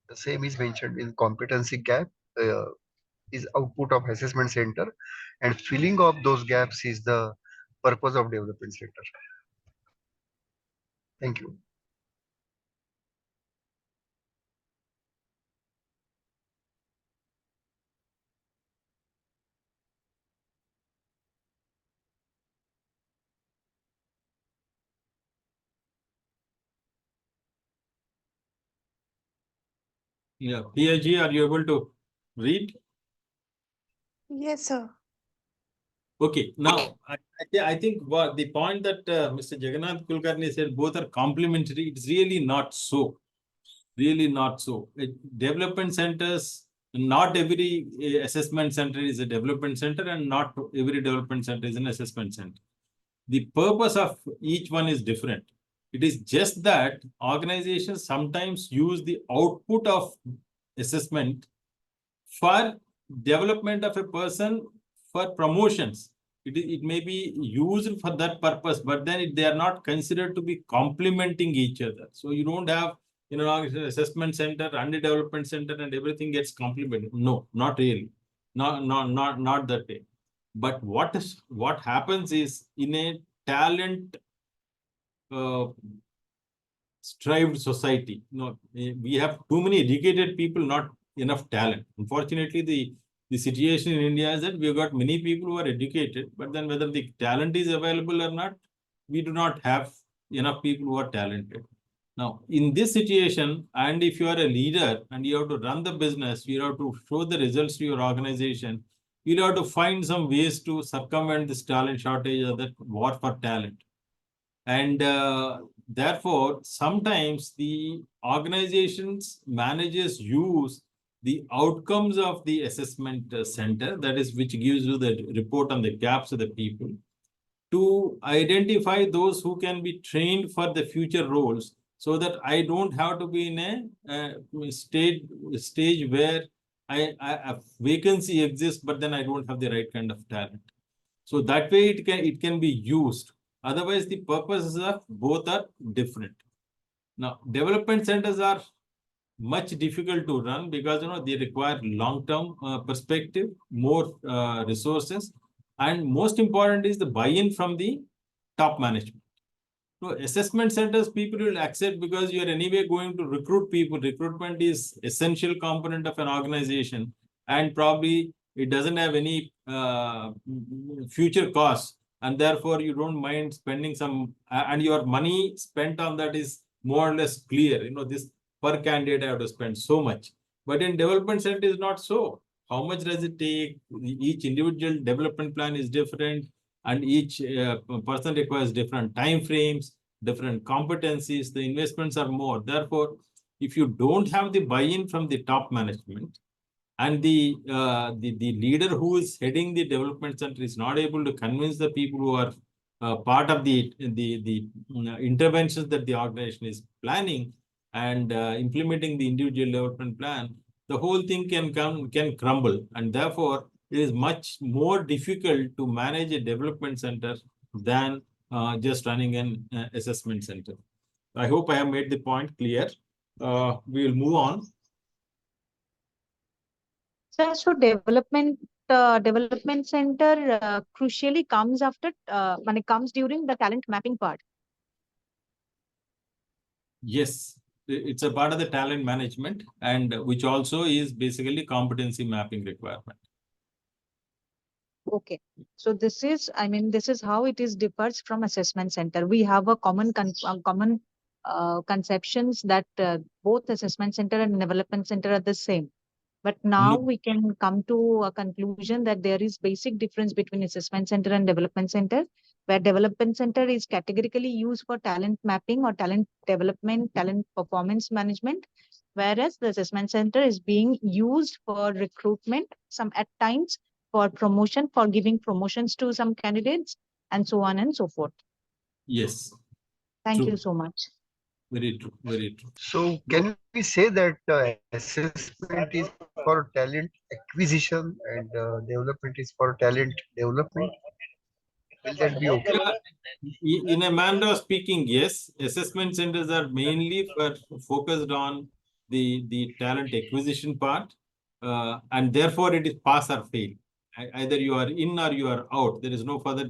The same is mentioned in competency gap. Uh, is output of assessment center, and filling of those gaps is the purpose of development center. Thank you. Yeah. PIG, are you able to read? Yes, sir. Okay. Now, I think what the point that Mr. Jagannath Kulkarni said, both are complementary. It's really not so. Really not so. Development centers, not every assessment center is a development center and not every development center is an assessment center. The purpose of each one is different. It is just that organizations sometimes use the output of assessment for development of a person for promotions. It may be used for that purpose, but then they are not considered to be complementing each other. So you don't have, assessment center and a development center and everything gets complemented. No, not really. Not that way. But what happens is in a talent strived society, we have too many educated people, not enough talent. Unfortunately, the situation in India is that we've got many people who are educated, but then whether the talent is available or not, we do not have enough people who are talented. Now, in this situation, and if you are a leader and you have to run the business, you have to show the results to your organization, you have to find some ways to circumvent this talent shortage or that war for talent. And therefore, sometimes the organizations, managers use the outcomes of the assessment center, that is, which gives you the report on the gaps of the people, to identify those who can be trained for the future roles, so that I don't have to be in a stage where a vacancy exists, but then I don't have the right kind of talent. So that way it can be used. Otherwise, the purposes of both are different. Now, development centers are much difficult to run because they require long-term perspective, more resources, and most important is the buy-in from the top management. So assessment centers people will accept because you are anyway going to recruit people. Recruitment is essential component of an organization, and probably it doesn't have any future costs, and therefore you don't mind spending some, and your money spent on that is more or less clear. This per candidate I have to spend so much. But in development center is not so. How much does it take? Each individual development plan is different, and each person requires different time frames, different competencies. The investments are more. Therefore, if you don't have the buy-in from the top management, and the leader who is heading the development center is not able to convince the people who are part of the interventions that the organization is planning and implementing the individual development plan, the whole thing can crumble, and therefore it is much more difficult to manage a development center than just running an assessment center. I hope I have made the point clear. We will move on. Sir, so development center crucially comes after when it comes during the talent mapping part. Yes, it's a part of the talent management, and which also is basically competency mapping requirement. Okay, so this is, I mean, this is how it is differs from assessment center. We have a common conceptions that both assessment center and development center are the same. But now No. we can come to a conclusion that there is basic difference between assessment center and development center, where development center is categorically used for talent mapping or talent development, talent performance management, whereas the assessment center is being used for recruitment, some at times for promotion, for giving promotions to some candidates, and so on and so forth. Yes. Thank True. you so much. Very true. Very true. So can we say that assessment is for talent acquisition and development is for talent development? Will that be okay? In a manner of speaking, yes, assessment centers are mainly focused on the talent acquisition part, and therefore it is pass or fail. Either you are in or you are out. There is no further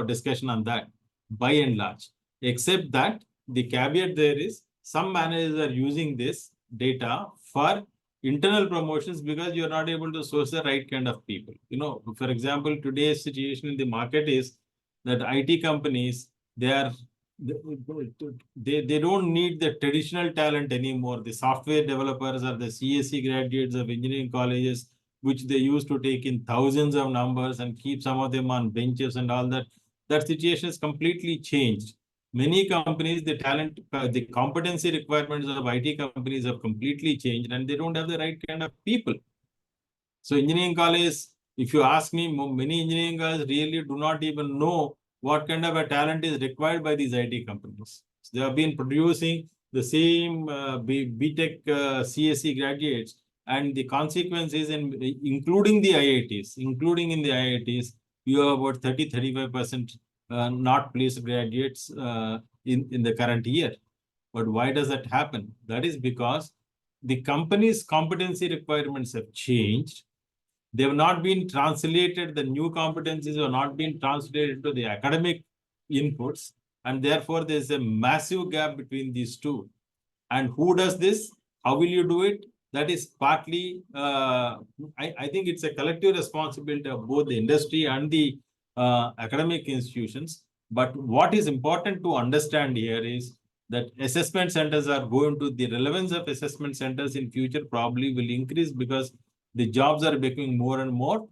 discussion on that, by and large. Except that the caveat there is some managers are using this data for internal promotions because you are not able to source the right kind of people. For example, today's situation in the market is that IT companies, they don't need the traditional talent anymore. The software developers or the CSE graduates of engineering colleges, which they used to take in thousands of numbers and keep some of them on benches and all that. That situation has completely changed. Many companies, the competency requirements of IT companies have completely changed, and they don't have the right kind of people. So engineering college, if you ask me, many engineering colleges really do not even know what kind of a talent is required by these IT companies. So they have been producing the same BTech CSE graduates, and the consequence is including the IITs, you have about 30-35% not placed graduates in the current year. But why does that happen? That is because the company's competency requirements have changed. They have not been translated, the new competencies have not been translated to the academic inputs, and therefore there's a massive gap between these two. And who does this? How will you do it? That is partly, I think it's a collective responsibility of both the industry and the academic institutions. But what is important to understand here is that assessment centers are going to, the relevance of assessment centers in future probably will increase because the jobs are becoming more and more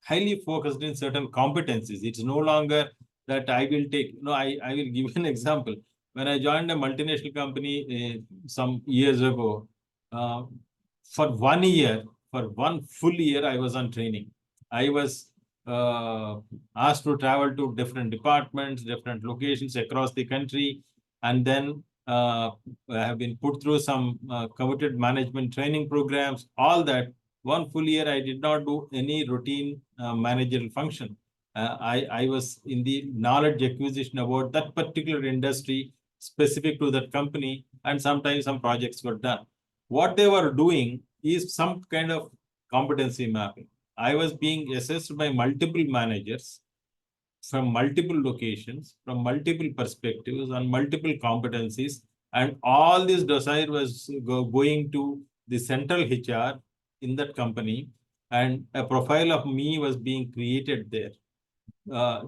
highly focused in certain competencies. It's no longer that I will take, I will give an example. When I joined a multinational company some years ago, for 1 year, for one full year, I was on training. I was asked to travel to different departments, different locations across the country, and then I have been put through some coveted management training programs, all that. 1 full year, I did not do any routine managerial function. I was in the knowledge acquisition about that particular industry, specific to that company, and sometimes some projects were done. What they were doing is some kind of competency mapping. I was being assessed by multiple managers from multiple locations, from multiple perspectives, on multiple competencies, and all this dossier was going to the central HR in that company, and a profile of me was being created there.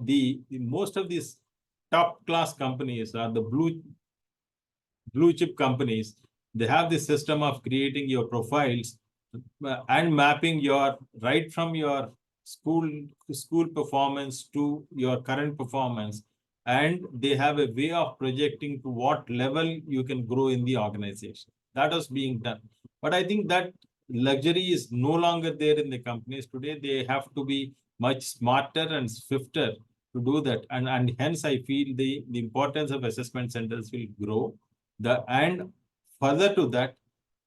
The most of these top class companies are the blue chip companies. They have this system of creating your profiles and mapping your right from your school performance to your current performance, and they have a way of projecting to what level you can grow in the organization. That was being done, but I think that luxury is no longer there in the companies today. They have to be much smarter and swifter to do that, and hence I feel the importance of assessment centers will grow. And further to that,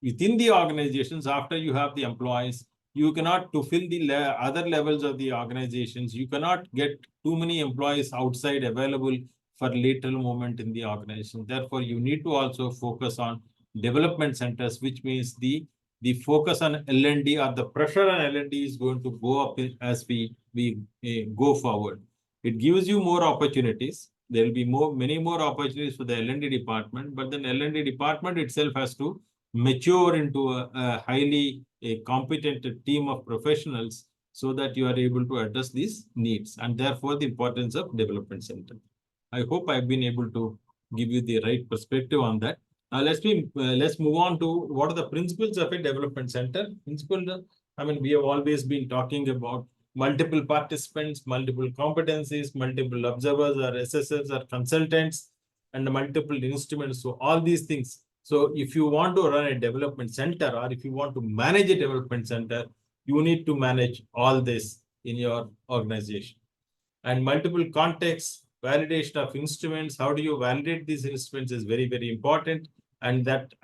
within the organizations, after you have the employees, you cannot, to fill the other levels of the organizations, you cannot get too many employees outside available for lateral movement in the organization. Therefore, you need to also focus on development centers, which means the focus on L&D, or the pressure on L&D is going to go up as we go forward. It gives you more opportunities. There will be many more opportunities for the L&D department, but then L&D department itself has to mature into a highly competent team of professionals, so that you are able to address these needs, and therefore the importance of development center. I hope I've been able to give you the right perspective on that. Let's move on to what are the principles of a development center. I mean, we have always been talking about multiple participants, multiple competencies, multiple observers or assessors or consultants, and multiple instruments. So all these things. So if you want to run a development center, or if you want to manage a development center, you need to manage all this in your organization. And multiple contexts, validation of instruments, how do you validate these instruments is very, very important. And that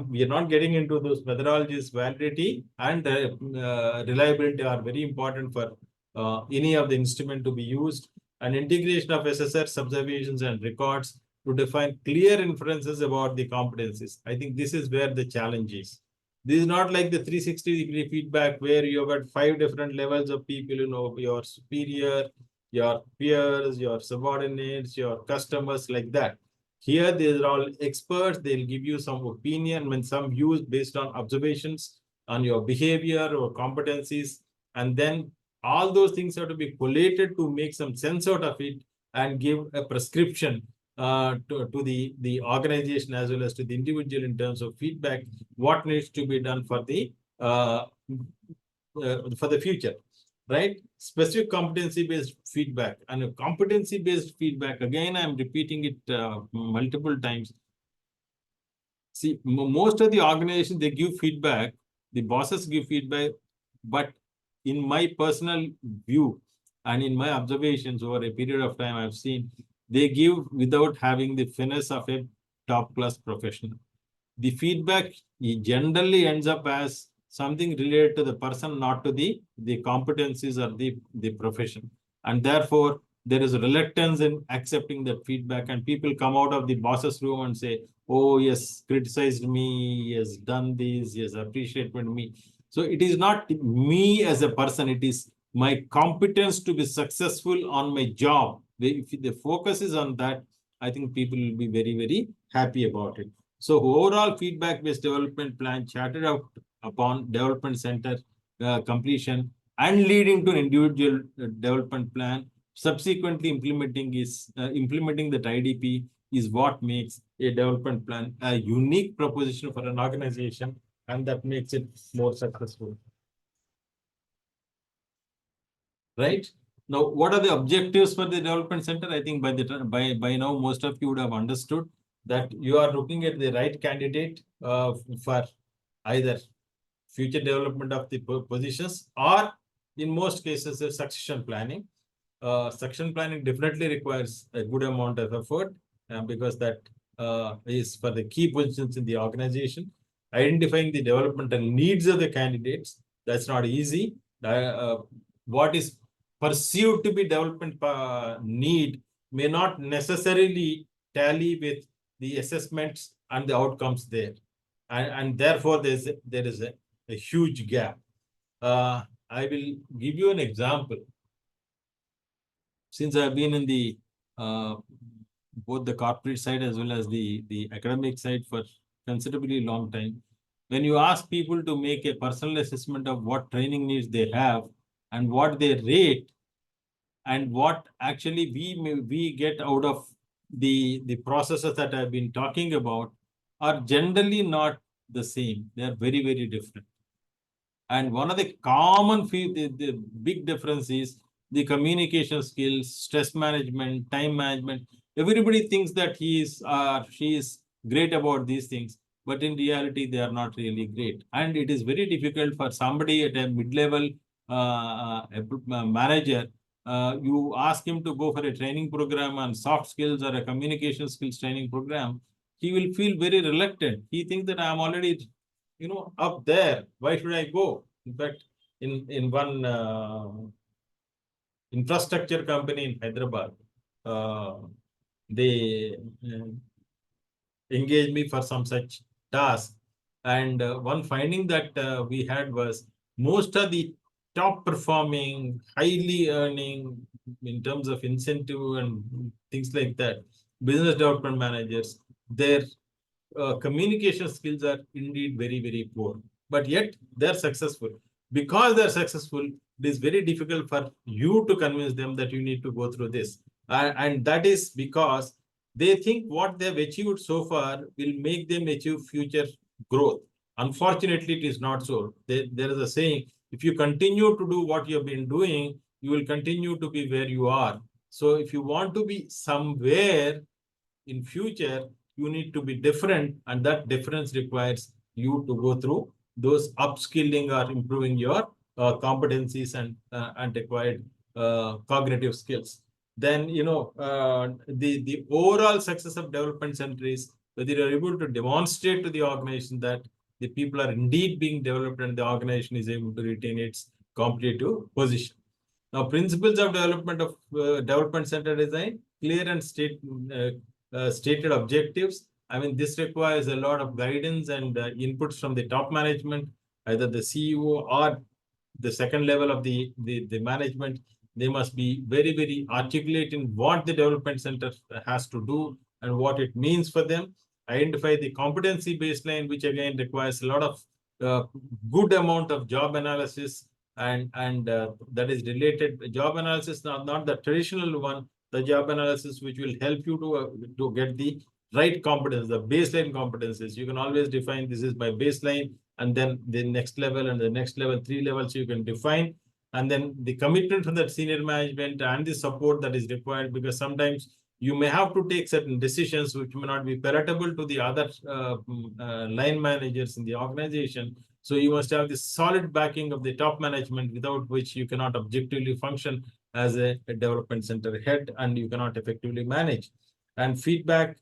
we are not getting into those methodologies. Validity and reliability are very important for any of the instrument to be used. And integration of SSR's observations and records to define clear inferences about the competencies. I think this is where the challenge is. This is not like the 360-degree feedback where you have got 5 different levels of people, your superior, your peers, your subordinates, your customers, like that. Here, these are all experts. They'll give you some opinion, when some views based on observations on your behavior or competencies. And then all those things have to be collated to make some sense out of it and give a prescription to the organization as well as to the individual in terms of feedback, what needs to be done for the future, right? Specific competency-based feedback. And a competency-based feedback, again, I'm repeating it multiple times. See, most of the organizations, they give feedback, the bosses give feedback, but in my personal view and in my observations over a period of time, I've seen they give without having the finesse of a top-class professional. The feedback generally ends up as something related to the person, not to the competencies or the profession. And therefore, there is a reluctance in accepting that feedback, and people come out of the boss's room and say, oh, yes, criticized me, he has done this, he has appreciated me. So it is not me as a person, it is my competence to be successful on my job. If the focus is on that, I think people will be very, very happy about it. So overall feedback-based development plan charted out upon development center completion and leading to an individual development plan, subsequently implementing that IDP is what makes a development plan a unique proposition for an organization, and that makes it more successful. Right? Now, what are the objectives for the development center? I think by now, most of you would have understood that you are looking at the right candidate for either future development of the positions, or in most cases, the succession planning. Succession planning definitely requires a good amount of effort because that is for the key positions in the organization. Identifying the developmental needs of the candidates, that's not easy. What is perceived to be development need may not necessarily tally with the assessments and the outcomes there. And therefore, there is a huge gap. I will give you an example. Since I've been in the both the corporate side as well as the academic side for considerably long time, when you ask people to make a personal assessment of what training needs they have and what they rate and what actually we get out of the processes that I've been talking about are generally not the same. They are very, very different. And one of the common the big difference is the communication skills, stress management, time management. Everybody thinks that he is or she is great about these things, but in reality, they are not really great. And it is very difficult for somebody at a mid-level manager. You ask him to go for a training program on soft skills or a communication skills training program, he will feel very reluctant. He thinks that I'm already up there. Why should I go? In fact, in one infrastructure company in Hyderabad, they engaged me for some such task. And one finding that we had was most of the top performing, highly earning in terms of incentive and things like that, business development managers, their communication skills are indeed very, very poor, but yet they're successful. Because they're successful, it is very difficult for you to convince them that you need to go through this. And that is because they think what they've achieved so far will make them achieve future growth. Unfortunately, it is not so. There is a saying, if you continue to do what you've been doing, you will continue to be where you are. So if you want to be somewhere in future, you need to be different, and that difference requires you to go through those upskilling or improving your competencies and acquired cognitive skills. Then the overall success of development center is whether you are able to demonstrate to the organization that the people are indeed being developed and the organization is able to retain its competitive position. Now, principles of development center design: clear and stated objectives. I mean, this requires a lot of guidance and inputs from the top management, either the CEO or the second level of the management. They must be very, very articulate in what the development center has to do and what it means for them. Identify the competency baseline, which again requires a lot of good amount of job analysis and that is related job analysis, not the traditional one, the job analysis which will help you to get the right competence, the baseline competencies. You can always define this is my baseline, and then the next level and the next level, 3 levels you can define. And then the commitment from that senior management and the support that is required, because sometimes you may have to take certain decisions which may not be palatable to the other line managers in the organization. So you must have this solid backing of the top management, without which you cannot objectively function as a development center head, and you cannot effectively manage. And feedback,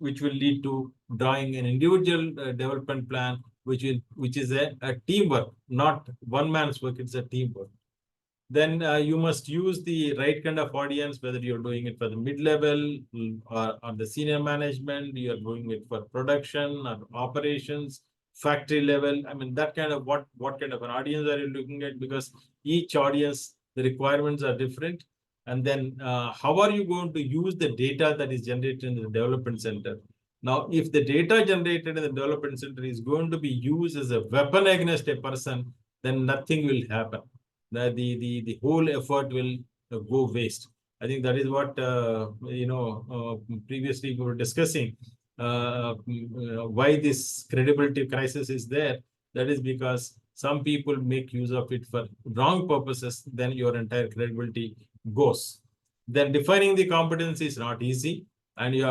which will lead to drawing an individual development plan, which is a teamwork, not one man's work. It's a teamwork. Then you must use the right kind of audience, whether you're doing it for the mid-level or the senior management, you're doing it for production or operations, factory level. I mean, that kind of what kind of an audience are you looking at? Because each audience, the requirements are different. And then how are you going to use the data that is generated in the development center? Now, if the data generated in the development center is going to be used as a weapon against a person, then nothing will happen. The whole effort will go waste. I think that is what previously we were discussing. Why this credibility crisis is there? That is because some people make use of it for wrong purposes. Then your entire credibility goes. Then defining the competency is not easy, and you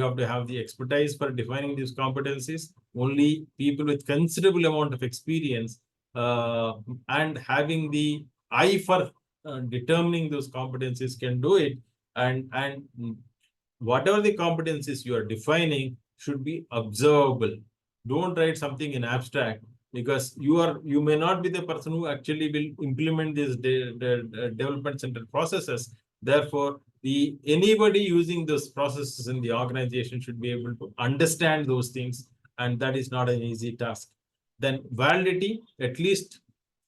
have to have the expertise for defining these competencies. Only people with considerable amount of experience and having the eye for determining those competencies can do it. And whatever the competencies you are defining should be observable. Don't write something in abstract, because you may not be the person who actually will implement these development center processes. Therefore, anybody using those processes in the organization should be able to understand those things, and that is not an easy task. Then validity, at least,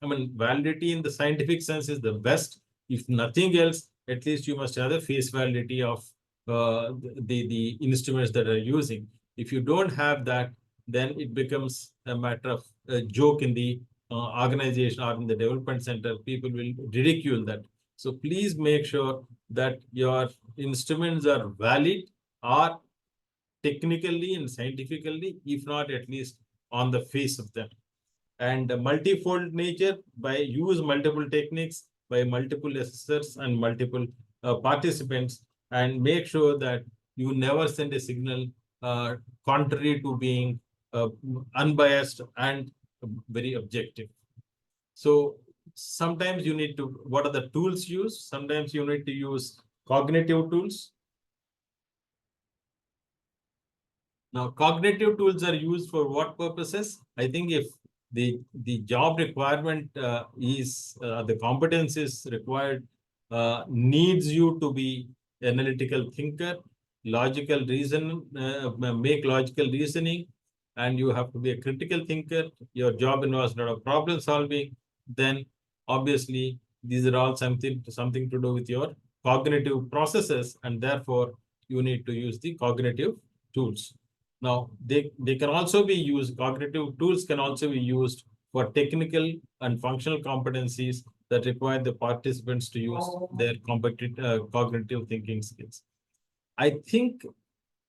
I mean, validity in the scientific sense is the best. If nothing else, at least you must have the face validity of the instruments that are using. If you don't have that, then it becomes a matter of a joke in the organization or in the development center. People will ridicule that. So please make sure that your instruments are valid or technically and scientifically, if not at least on the face of them. And the multifold nature, by use multiple techniques, by multiple assessors and multiple participants, and make sure that you never send a signal contrary to being unbiased and very objective. So sometimes you need to, what are the tools used? Sometimes you need to use cognitive tools. Now, cognitive tools are used for what purposes? I think if the job requirement is the competencies required needs you to be analytical thinker, logical reason, make logical reasoning, and you have to be a critical thinker. Your job involves a lot of problem solving. Then obviously these are all something to do with your cognitive processes, and therefore you need to use the cognitive tools. Now, they can also be used, cognitive tools can also be used for technical and functional competencies that require the participants to use their cognitive thinking skills. I think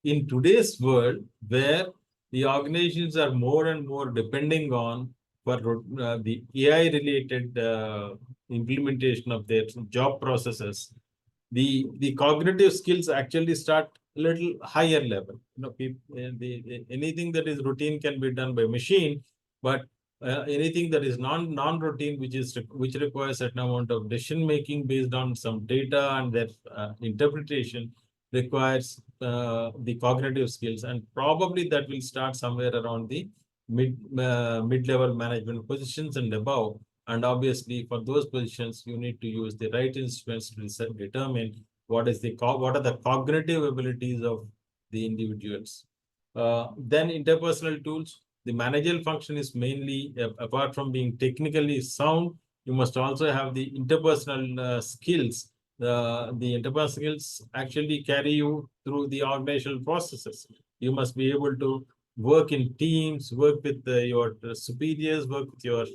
in today's world, where the organizations are more and more depending on for the AI-related implementation of their job processes, the cognitive skills actually start a little higher level. People, anything that is routine can be done by machine, but anything that is non-routine, which requires a certain amount of decision making based on some data and their interpretation, requires the cognitive skills, and probably that will start somewhere around the mid-level management positions and above. And obviously, for those positions, you need to use the right instruments to determine what are the cognitive abilities of the individuals. Then interpersonal tools. The managerial function is mainly, apart from being technically sound, you must also have the interpersonal skills. The interpersonal skills actually carry you through the organizational processes. You must be able to work in teams, work with your superiors, work with your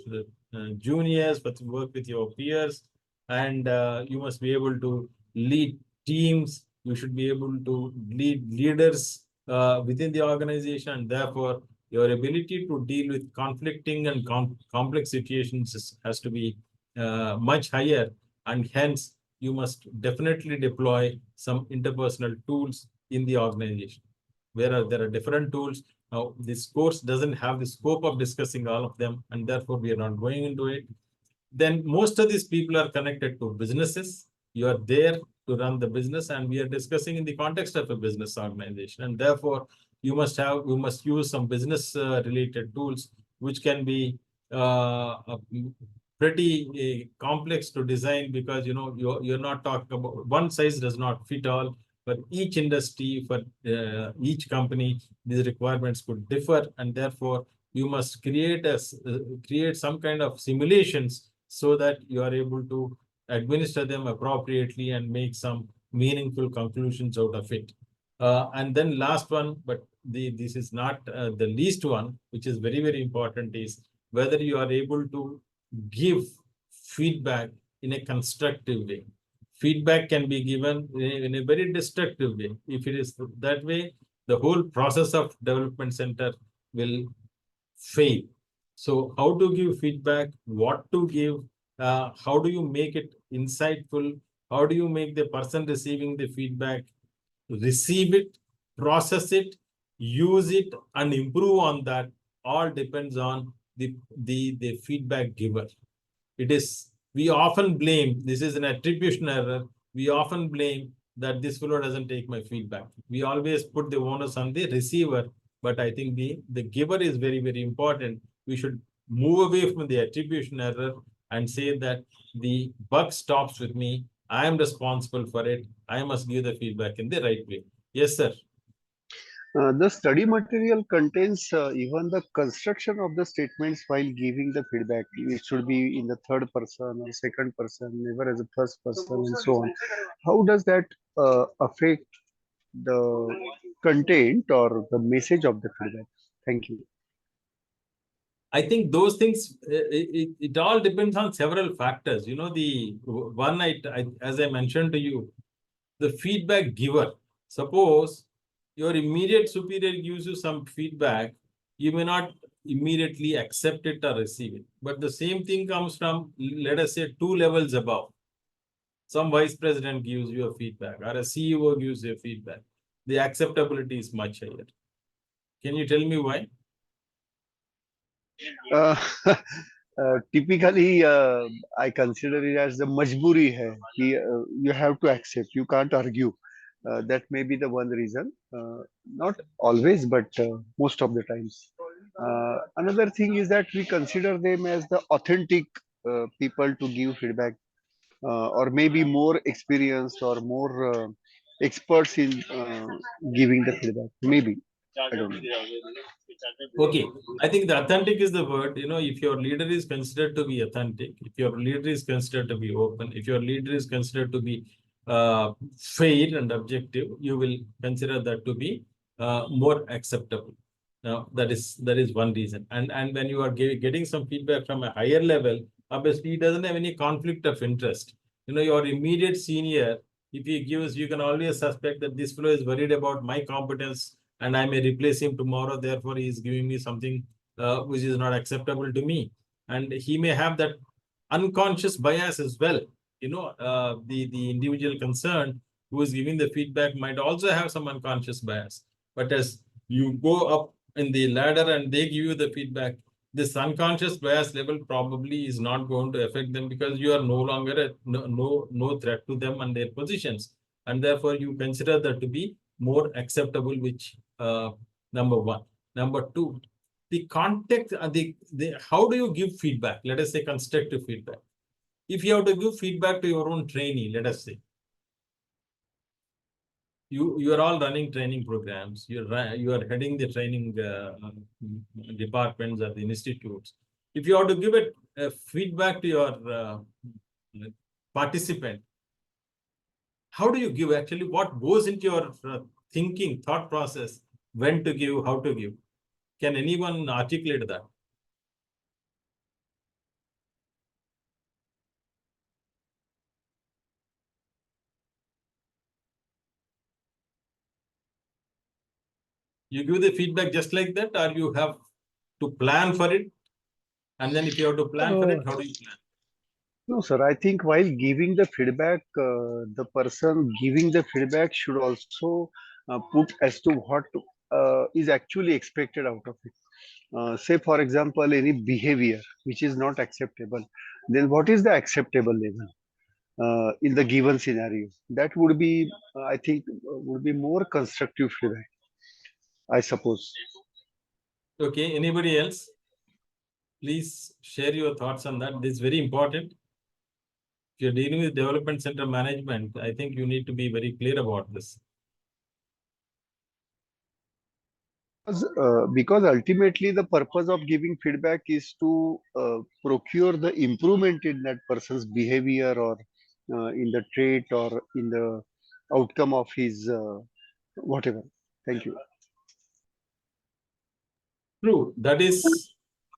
juniors, but work with your peers, and you must be able to lead teams. You should be able to lead leaders within the organization, and therefore your ability to deal with conflicting and complex situations has to be much higher, and hence you must definitely deploy some interpersonal tools in the organization. Whereas there are different tools. Now, this course doesn't have the scope of discussing all of them, and therefore we are not going into it. Then most of these people are connected to businesses. You are there to run the business, and we are discussing in the context of a business organization. And therefore, you must use some business related tools, which can be pretty complex to design, because you're not talking about one size does not fit all. For each industry, for each company, these requirements could differ, and therefore you must create some kind of simulations so that you are able to administer them appropriately and make some meaningful conclusions out of it. And then last one, but this is not the least one, which is very, very important, is whether you are able to give feedback in a constructive way. Feedback can be given in a very destructive way. If it is that way, the whole process of development center will fail. So how to give feedback, what to give, how do you make it insightful, how do you make the person receiving the feedback receive it, process it, use it, and improve on that, all depends on the feedback giver. We often blame, this is an attribution error, we often blame that this fellow doesn't take my feedback. We always put the onus on the receiver, but I think the giver is very, very important. We should move away from the attribution error and say that the buck stops with me. I am responsible for it. I must give the feedback in the right way. Yes, sir. The study material contains even the construction of the statements while giving the feedback. It should be in the third person or second person, never as a first person, and so on. How does that affect the content or the message of the feedback? Thank you. I think those things, it all depends on several factors. You know, the one, as I mentioned to you, the feedback giver. Suppose your immediate superior gives you some feedback, you may not immediately accept it or receive it. But the same thing comes from, let us say, 2 levels above. Some vice president gives you a feedback or a CEO gives you a feedback. The acceptability is much higher. Can you tell me why? Uh, typically, I consider it as the majburi hai. You have to accept. You can't argue. That may be the one reason. Not always, but most of the times. Another thing is that we consider them as the authentic people to give feedback, or maybe more experienced or more experts in giving the feedback. Maybe. I don't know. Okay, I think the authentic is the word. You know, if your leader is considered to be authentic, if your leader is considered to be open, if your leader is considered to be fair and objective, you will consider that to be more acceptable. Now, that is one reason. And when you are getting some feedback from a higher level, obviously, he doesn't have any conflict of interest. You know, your immediate senior, if he gives, you can always suspect that this fellow is worried about my competence and I may replace him tomorrow. Therefore, he is giving me something which is not acceptable to me. And he may have that unconscious bias as well. You know, the individual concerned who is giving the feedback might also have some unconscious bias. But as you go up in the ladder and they give you the feedback, this unconscious bias level probably is not going to affect them because you are no longer no threat to them and their positions. And therefore, you consider that to be more acceptable, which number one. Number two, the context, how do you give feedback? Let us say constructive feedback. If you have to give feedback to your own trainee, let us say, you are all running training programs. You are heading the training departments at the institutes. If you have to give it feedback to your participant, how do you give actually? What goes into your thinking, thought process, when to give, how to give? Can anyone articulate that? You give the feedback just like that, or you have to plan for it? And then if you have to plan for it, how do you plan? No, sir. I think while giving the feedback, the person giving the feedback should also put as to what is actually expected out of it. Say, for example, any behavior which is not acceptable, then what is the acceptable level in the given scenario? That would be, I think, would be more constructive feedback, I suppose. Okay, anybody else? Please share your thoughts on that. This is very important. If you're dealing with development center management, I think you need to be very clear about this. Because ultimately the purpose of giving feedback is to procure the improvement in that person's behavior or in the trait or in the outcome of his whatever. Thank you. True, that is,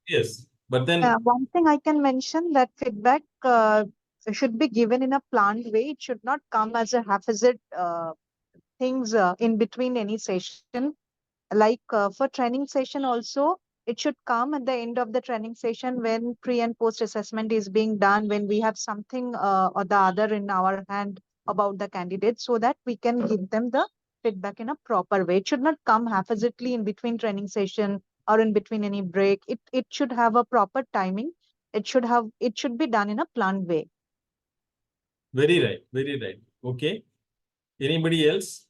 yes. But then One thing I can mention that feedback should be given in a planned way. It should not come as a haphazard things in between any session. Like for training session also, it should come at the end of the training session when pre and post assessment is being done, when we have something or the other in our hand about the candidate, so that we can give them the feedback in a proper way. It should not come haphazardly in between training session or in between any break. It should have a proper timing. It should be done in a planned way. very right, very right. Okay. Anybody else?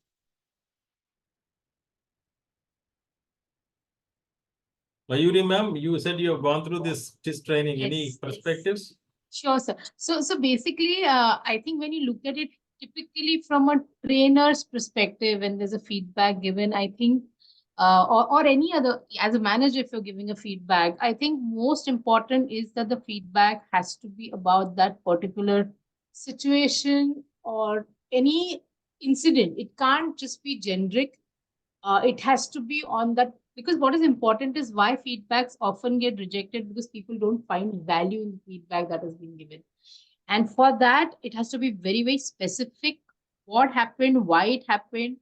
Mayuri ma'am, you said you have gone through this training. Any Yes, yes. perspectives? Sure, sir. So basically, I think when you look at it typically from a trainer's perspective, when there's a feedback given, I think, or any other, as a manager, if you're giving a feedback, I think most important is that the feedback has to be about that particular situation or any incident. It can't just be generic. It has to be on that, because what is important is why feedbacks often get rejected, because people don't find value in the feedback that has been given. And for that, it has to be very, very specific. What happened, why it happened,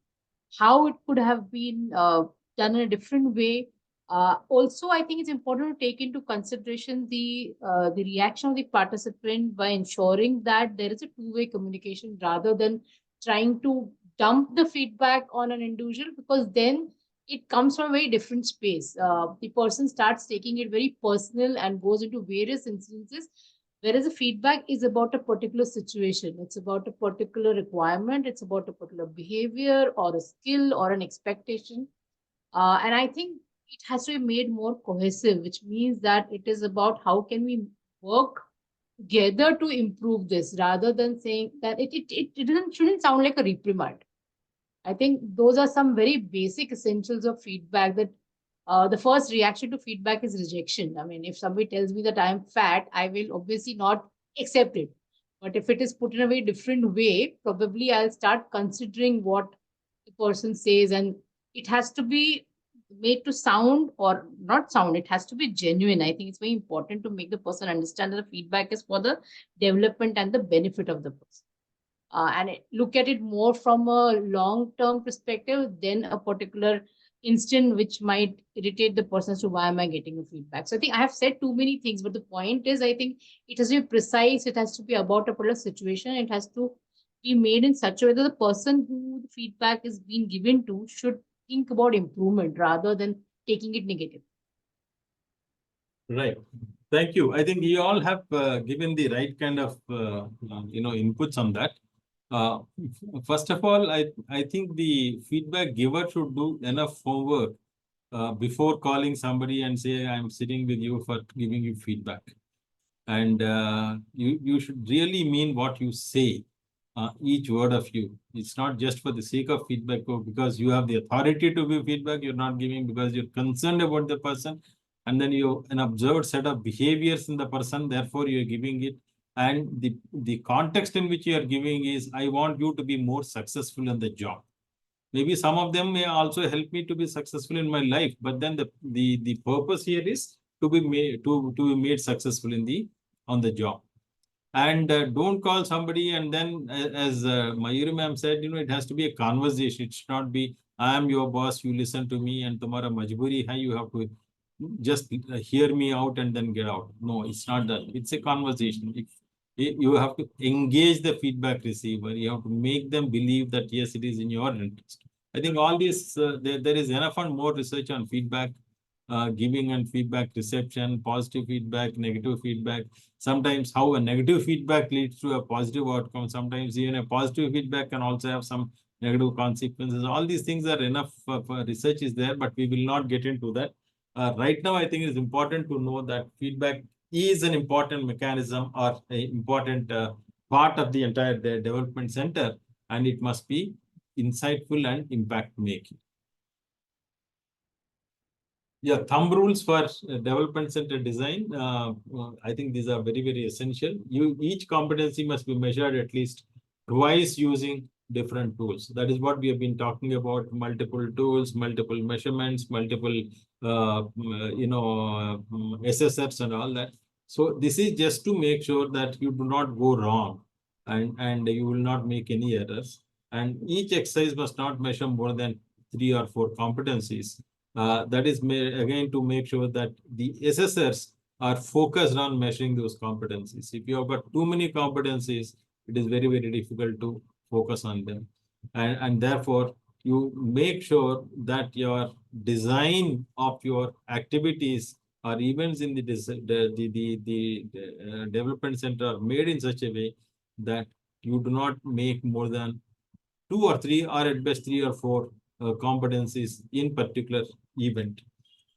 how it could have been done in a different way. Also, I think it's important to take into consideration the reaction of the participant by ensuring that there is a two-way communication rather than trying to dump the feedback on an individual, because then it comes from a very different space. The person starts taking it very personal and goes into various instances, whereas the feedback is about a particular situation, it's about a particular requirement, it's about a particular behavior or a skill or an expectation. And I think it has to be made more cohesive, which means that it is about how can we work together to improve this, rather than saying that it shouldn't sound like a reprimand. I think those are some very basic essentials of feedback, that the first reaction to feedback is rejection. I mean, if somebody tells me that I'm fat, I will obviously not accept it. But if it is put in a very different way, probably I'll start considering what the person says, and it has to be made to sound or not sound, it has to be genuine. I think it's very important to make the person understand that the feedback is for the development and the benefit of the person. Look at it more from a long-term perspective than a particular instant which might irritate the person as to why am I getting a feedback. So I think I have said too many things, but the point is, I think it has to be precise, it has to be about a particular situation, it has to be made in such a way that the person who the feedback is being given to should think about improvement rather than taking it negative. Right. Thank you. I think you all have given the right kind of inputs on that. First of all, I think the feedback giver should do enough homework before calling somebody and say, I'm sitting with you for giving you feedback. And you should really mean what you say, each word of you. It's not just for the sake of feedback or because you have the authority to give feedback. You're not giving because you're concerned about the person. And then you an observed set of behaviors in the person, therefore you're giving it. And the context in which you are giving is, I want you to be more successful in the job. Maybe some of them may also help me to be successful in my life, but then the purpose here is to be made successful on the job. And don't call somebody and then, as Mayuri ma'am said, it has to be a conversation. It should not be, I am your boss, you listen to me, and tomorrow majburi hai, you have to just hear me out and then get out. No, it's not that. It's a conversation. You have to engage the feedback receiver. You have to make them believe that, yes, it is in your interest. I think all this, there is enough and more research on feedback giving and feedback reception, positive feedback, negative feedback. Sometimes how a negative feedback leads to a positive outcome. Sometimes even a positive feedback can also have some negative consequences. All these things are enough research is there, but we will not get into that. Right now, I think it is important to know that feedback is an important mechanism or an important part of the entire development center, and it must be insightful and impact making. Yeah, thumb rules for development center design. I think these are very, very essential. Each competency must be measured at least twice using different tools. That is what we have been talking about: multiple tools, multiple measurements, multiple assessors and all that. So this is just to make sure that you do not go wrong and you will not make any errors. And each exercise must not measure more than 3 or 4 competencies. That is again to make sure that the assessors are focused on measuring those competencies. If you have got too many competencies, it is very, very difficult to focus on them. And therefore, you make sure that your design of your activities or events in the development center are made in such a way that you do not make more than 2 or 3 or at best 3 or 4 competencies in particular event.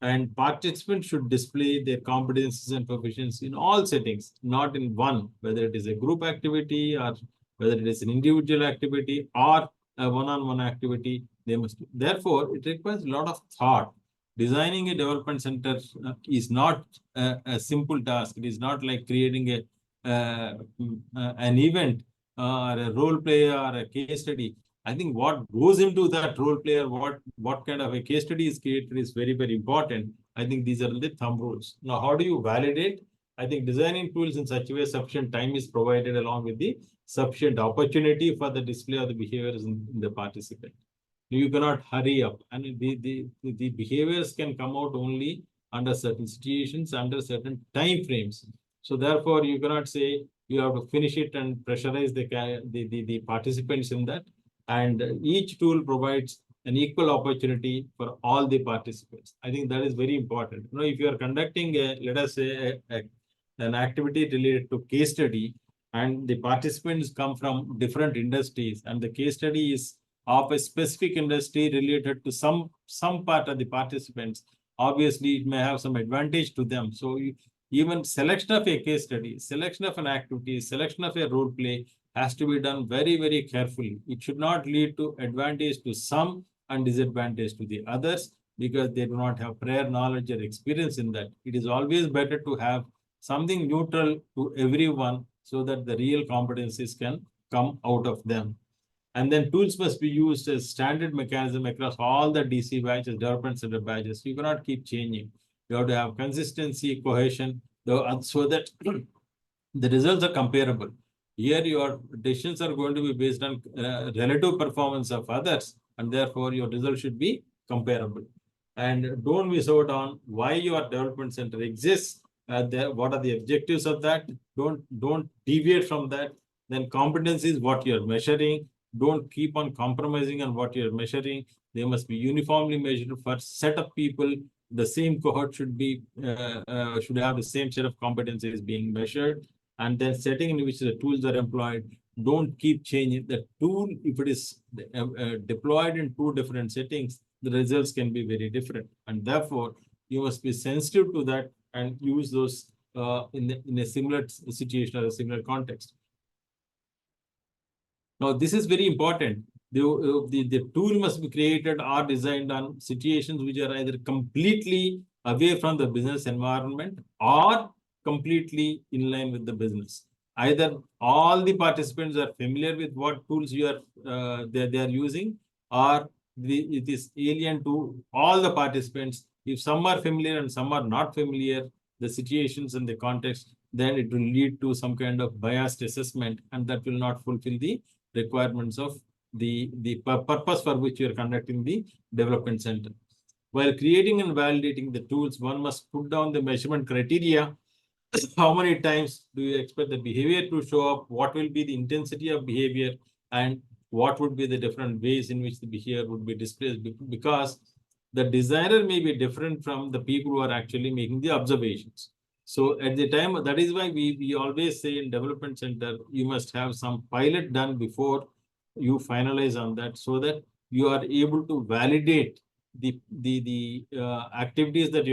And participants should display their competencies and proficiency in all settings, not in one, whether it is a group activity or whether it is an individual activity or a one-on-one activity. They must. Therefore, it requires a lot of thought. Designing a development center is not a simple task. It is not like creating an event or a role play or a case study. I think what goes into that role play or what kind of a case study is created is very, very important. I think these are the thumb rules. Now, how do you validate? I think designing tools in such a way sufficient time is provided along with the sufficient opportunity for the display of the behaviors in the participant. You cannot hurry up, and the behaviors can come out only under certain situations, under certain time frames. So therefore, you cannot say you have to finish it and pressurize the participants in that. And each tool provides an equal opportunity for all the participants. I think that is very important. You know, if you are conducting let us say an activity related to case study, and the participants come from different industries, and the case study is of a specific industry related to some part of the participants, obviously it may have some advantage to them. So even selection of a case study, selection of an activity, selection of a role play has to be done very, very carefully. It should not lead to advantage to some and disadvantage to the others because they do not have prior knowledge or experience in that. It is always better to have something neutral to everyone so that the real competencies can come out of them. And then tools must be used as standard mechanism across all the DC batches, development center batches. You cannot keep changing. You have to have consistency, cohesion, so that the results are comparable. Here, your decisions are going to be based on relative performance of others, and therefore your result should be comparable. And don't miss out on why your development center exists. What are the objectives of that? Don't deviate from that. Then competency is what you're measuring. Don't keep on compromising on what you're measuring. They must be uniformly measured for set of people. The same cohort should have the same set of competencies being measured. And then setting in which the tools are employed, don't keep changing the tool. If it is deployed in two different settings, the results can be very different. And therefore, you must be sensitive to that and use those in a similar situation or a similar context. Now, this is very important. The tool must be created or designed on situations which are either completely away from the business environment or completely in line with the business. Either all the participants are familiar with what tools they are using, or it is alien to all the participants. If some are familiar and some are not familiar, the situations and the context, then it will lead to some kind of biased assessment, and that will not fulfill the requirements of the purpose for which you are conducting the development center. While creating and validating the tools, one must put down the measurement criteria. How many times do you expect the behavior to show up? What will be the intensity of behavior? And what would be the different ways in which the behavior would be displayed? Because the designer may be different from the people who are actually making the observations. So at the time, that is why we always say in development center, you must have some pilot done before you finalize on that, so that you are able to validate the activities that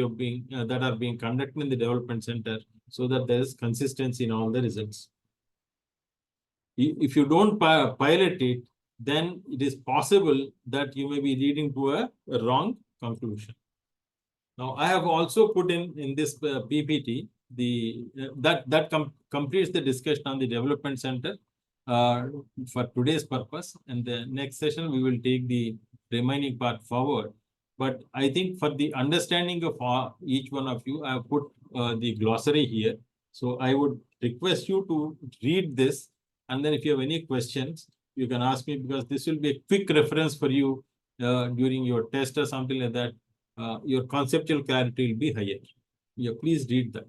that are being conducted in the development center, so that there is consistency in all the results. If you don't pilot it, then it is possible that you may be leading to a wrong conclusion. Now, I have also put in this PPT that completes the discussion on the development center for today's purpose. And the next session, we will take the remaining part forward. But I think for the understanding of each one of you, I have put the glossary here. So I would request you to read this. And then if you have any questions, you can ask me, because this will be a quick reference for you during your test or something like that. Your conceptual clarity will be higher. Yeah, please read that.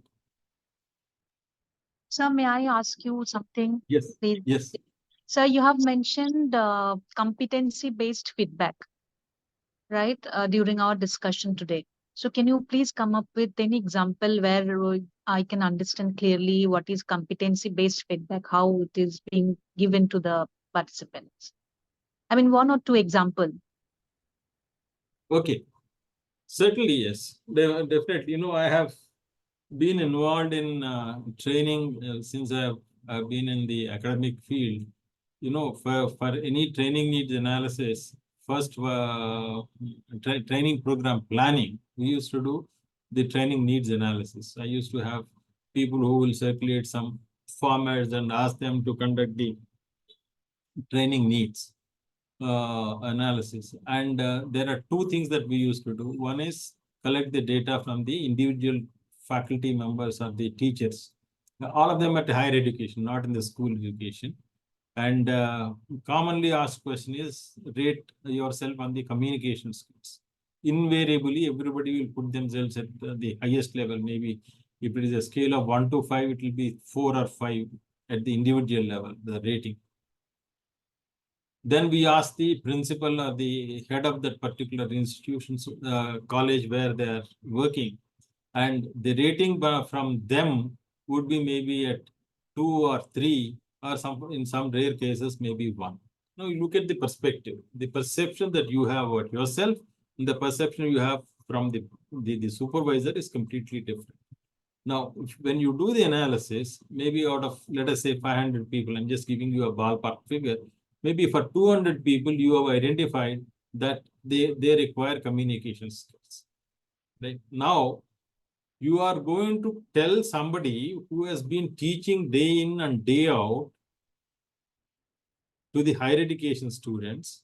Sir, may I ask you something? Yes. Please? Yes. Sir, you have mentioned competency-based feedback, right, during our discussion today. So can you please come up with any example where I can understand clearly what is competency-based feedback, how it is being given to the participants? I mean, one or two examples. Okay. Certainly, yes. Definitely. I have been involved in training since I've been in the academic field. For any training needs analysis, first training program planning, we used to do the training needs analysis. I used to have people who will circulate some formats and ask them to conduct the training needs analysis. And there are two things that we used to do. One is collect the data from the individual faculty members or the teachers, all of them at higher education, not in the school education. And commonly asked question is rate yourself on the communication skills. Invariably, everybody will put themselves at the highest level. Maybe if it is a scale of 1 to 5, it will be 4 or 5 at the individual level, the rating. Then we ask the principal or the head of that particular institution, college where they are working, and the rating from them would be maybe at 2 or 3, or in some rare cases maybe 1. Now you look at the perspective, the perception that you have about yourself, and the perception you have from the supervisor is completely different. Now, when you do the analysis, maybe out of, let us say, 500 people, I'm just giving you a ballpark figure, maybe for 200 people, you have identified that they require communication skills. Right? Now, you are going to tell somebody who has been teaching day in and day out to the higher education students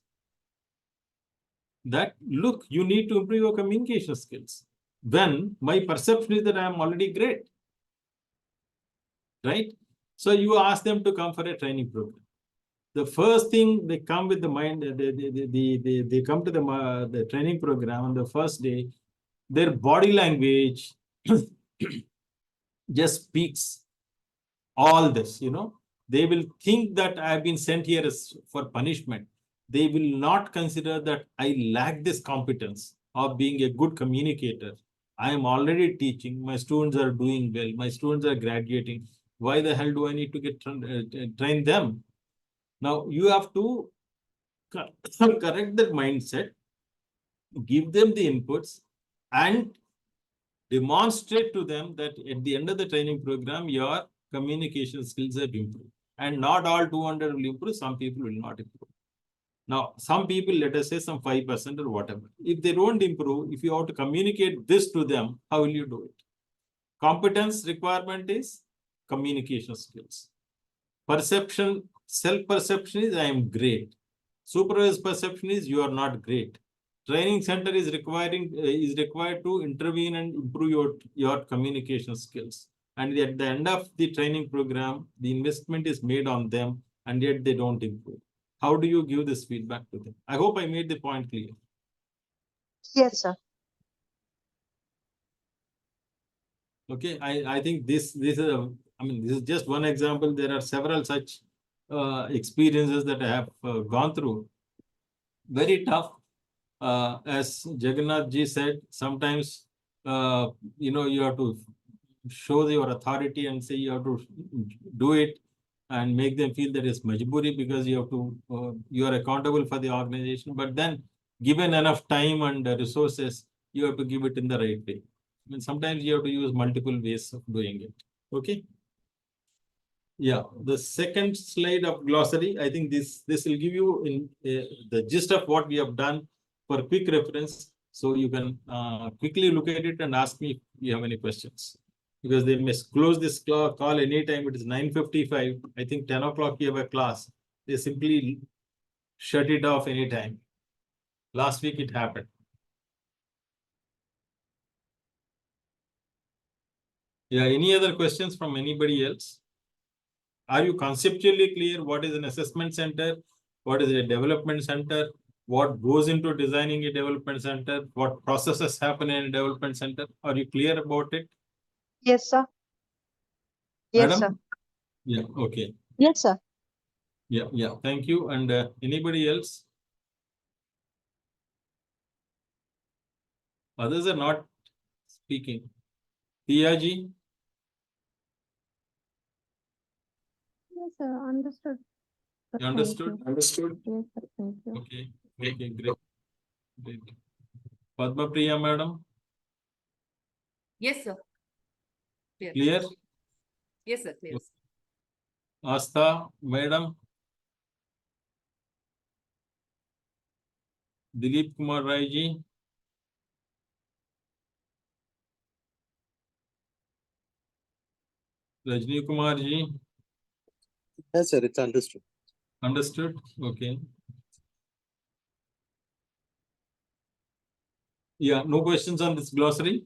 that, look, you need to improve your communication skills. When my perception is that I am already great. Right? So you ask them to come for a training program. The first thing they come with the mind, they come to the training program on the first day, their body language just speaks all this, They will think that I have been sent here for punishment. They will not consider that I lack this competence of being a good communicator. I am already teaching. My students are doing well. My students are graduating. Why the hell do I need to train them? Now, you have to correct that mindset, give them the inputs, and demonstrate to them that at the end of the training program, your communication skills have improved. And not all 200 will improve. Some people will not improve. Now, some people, let us say some 5% or whatever. If they don't improve, if you have to communicate this to them, how will you do it? Competence requirement is communication skills. Perception, self-perception is I am great. Supervised perception is you are not great. Training center is required to intervene and improve your communication skills. And at the end of the training program, the investment is made on them, and yet they don't improve. How do you give this feedback to them? I hope I made the point clear. Yes, sir. Okay, I think this is this is just one example. There are several such experiences that I have gone through. Very tough. As Jagannath ji said, sometimes you have to show your authority and say you have to do it and make them feel that it's majburi because you have to you are accountable for the organization. But then, given enough time and resources, you have to give it in the right way. Sometimes you have to use multiple ways of doing it. Okay. Yeah, the second slide of glossary, I think this will give you in the gist of what we have done for quick reference. So you can quickly look at it and ask me if you have any questions. Because they may close this call anytime. It is 9:55. I think 10 o'clock you have a class. They simply shut it off anytime. Last week it happened. Yeah, any other questions from anybody else? Are you conceptually clear what is an assessment center? What is a development center? What goes into designing a development center? What processes happen in a development center? Are you clear about it? Yes, sir. Yes, Madam? sir. Yeah, okay. Yes, sir. Yeah, thank you. And anybody else? Others are not speaking. Tiaji? Yes, sir. Understood. Sir, You thank you. understood? Yes, sir. Thank you. Okay, great. Great. Padma Priya, madam, Yes, sir. clear? Yes, sir. Clear. Asta, madam. Dilip Kumar Rai ji. Rajni Kumar ji. Yes, sir, it's understood. Understood? Okay. Yeah, no questions on this glossary.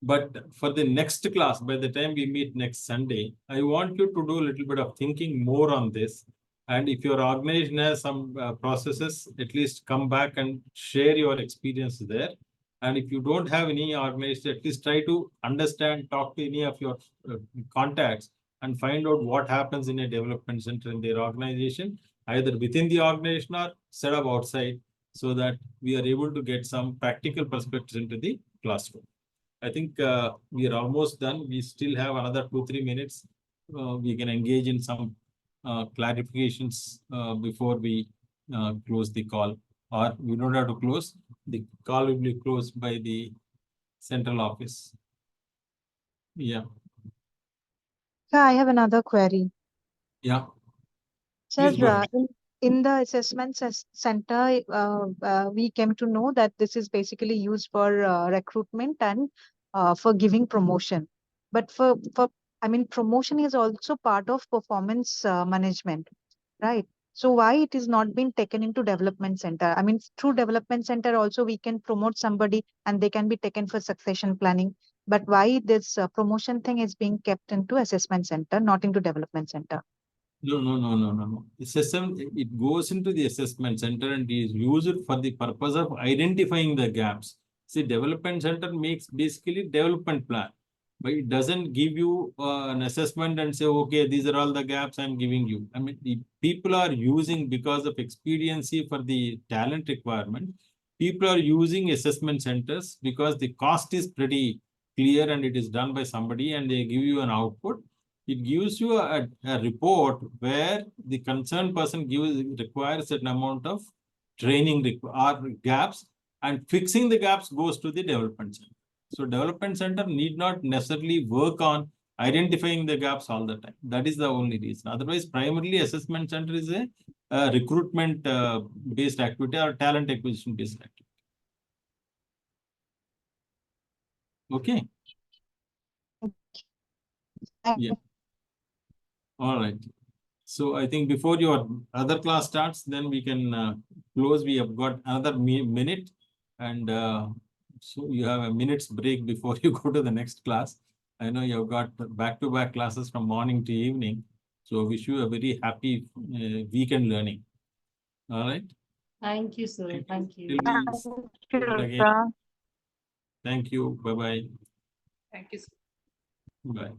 But for the next class, by the time we meet next Sunday, I want you to do a little bit of thinking more on this. And if your organization has some processes, at least come back and share your experience there. And if you don't have any organization, at least try to understand, talk to any of your contacts and find out what happens in a development center in their organization, either within the organization or set up outside, so that we are able to get some practical perspectives into the classroom. I think we are almost done. We still have another 2-3 minutes. We can engage in some clarifications before we close the call, or we don't have to close. The call will be closed by the central office. Yeah. Sir, I have another query. Yeah. Sir, Please go ahead. in the assessment center, we came to know that this is basically used for recruitment and for giving promotion. But I mean, promotion is also part of performance management, right? So why it is not being taken into development center? I mean, through development center also we can promote somebody and they can be taken for succession planning. But why this promotion thing is being kept into assessment center, not into development center? No. It goes into the assessment center and is used for the purpose of identifying the gaps. See, development center makes basically development plan, but it doesn't give you an assessment and say, okay, these are all the gaps I'm giving you. I mean, the people are using, because of expediency for the talent requirement, people are using assessment centers because the cost is pretty clear and it is done by somebody and they give you an output. It gives you a report where the concerned person requires an amount of training or gaps, and fixing the gaps goes to the development center. So development center need not necessarily work on identifying the gaps all the time. That is the only reason. Otherwise, primarily assessment center is a recruitment based activity or talent acquisition based activity. Okay. Yeah. All right. So I think before your other class starts, then we can close. We have got another minute, and so you have a minute's break before you go to the next class. I know you have got back-to-back classes from morning to evening. So wish you a very happy weekend learning. All right. Thank you, sir. Thank you. Till we start again. Thank you. Bye-bye. Thank you. Bye.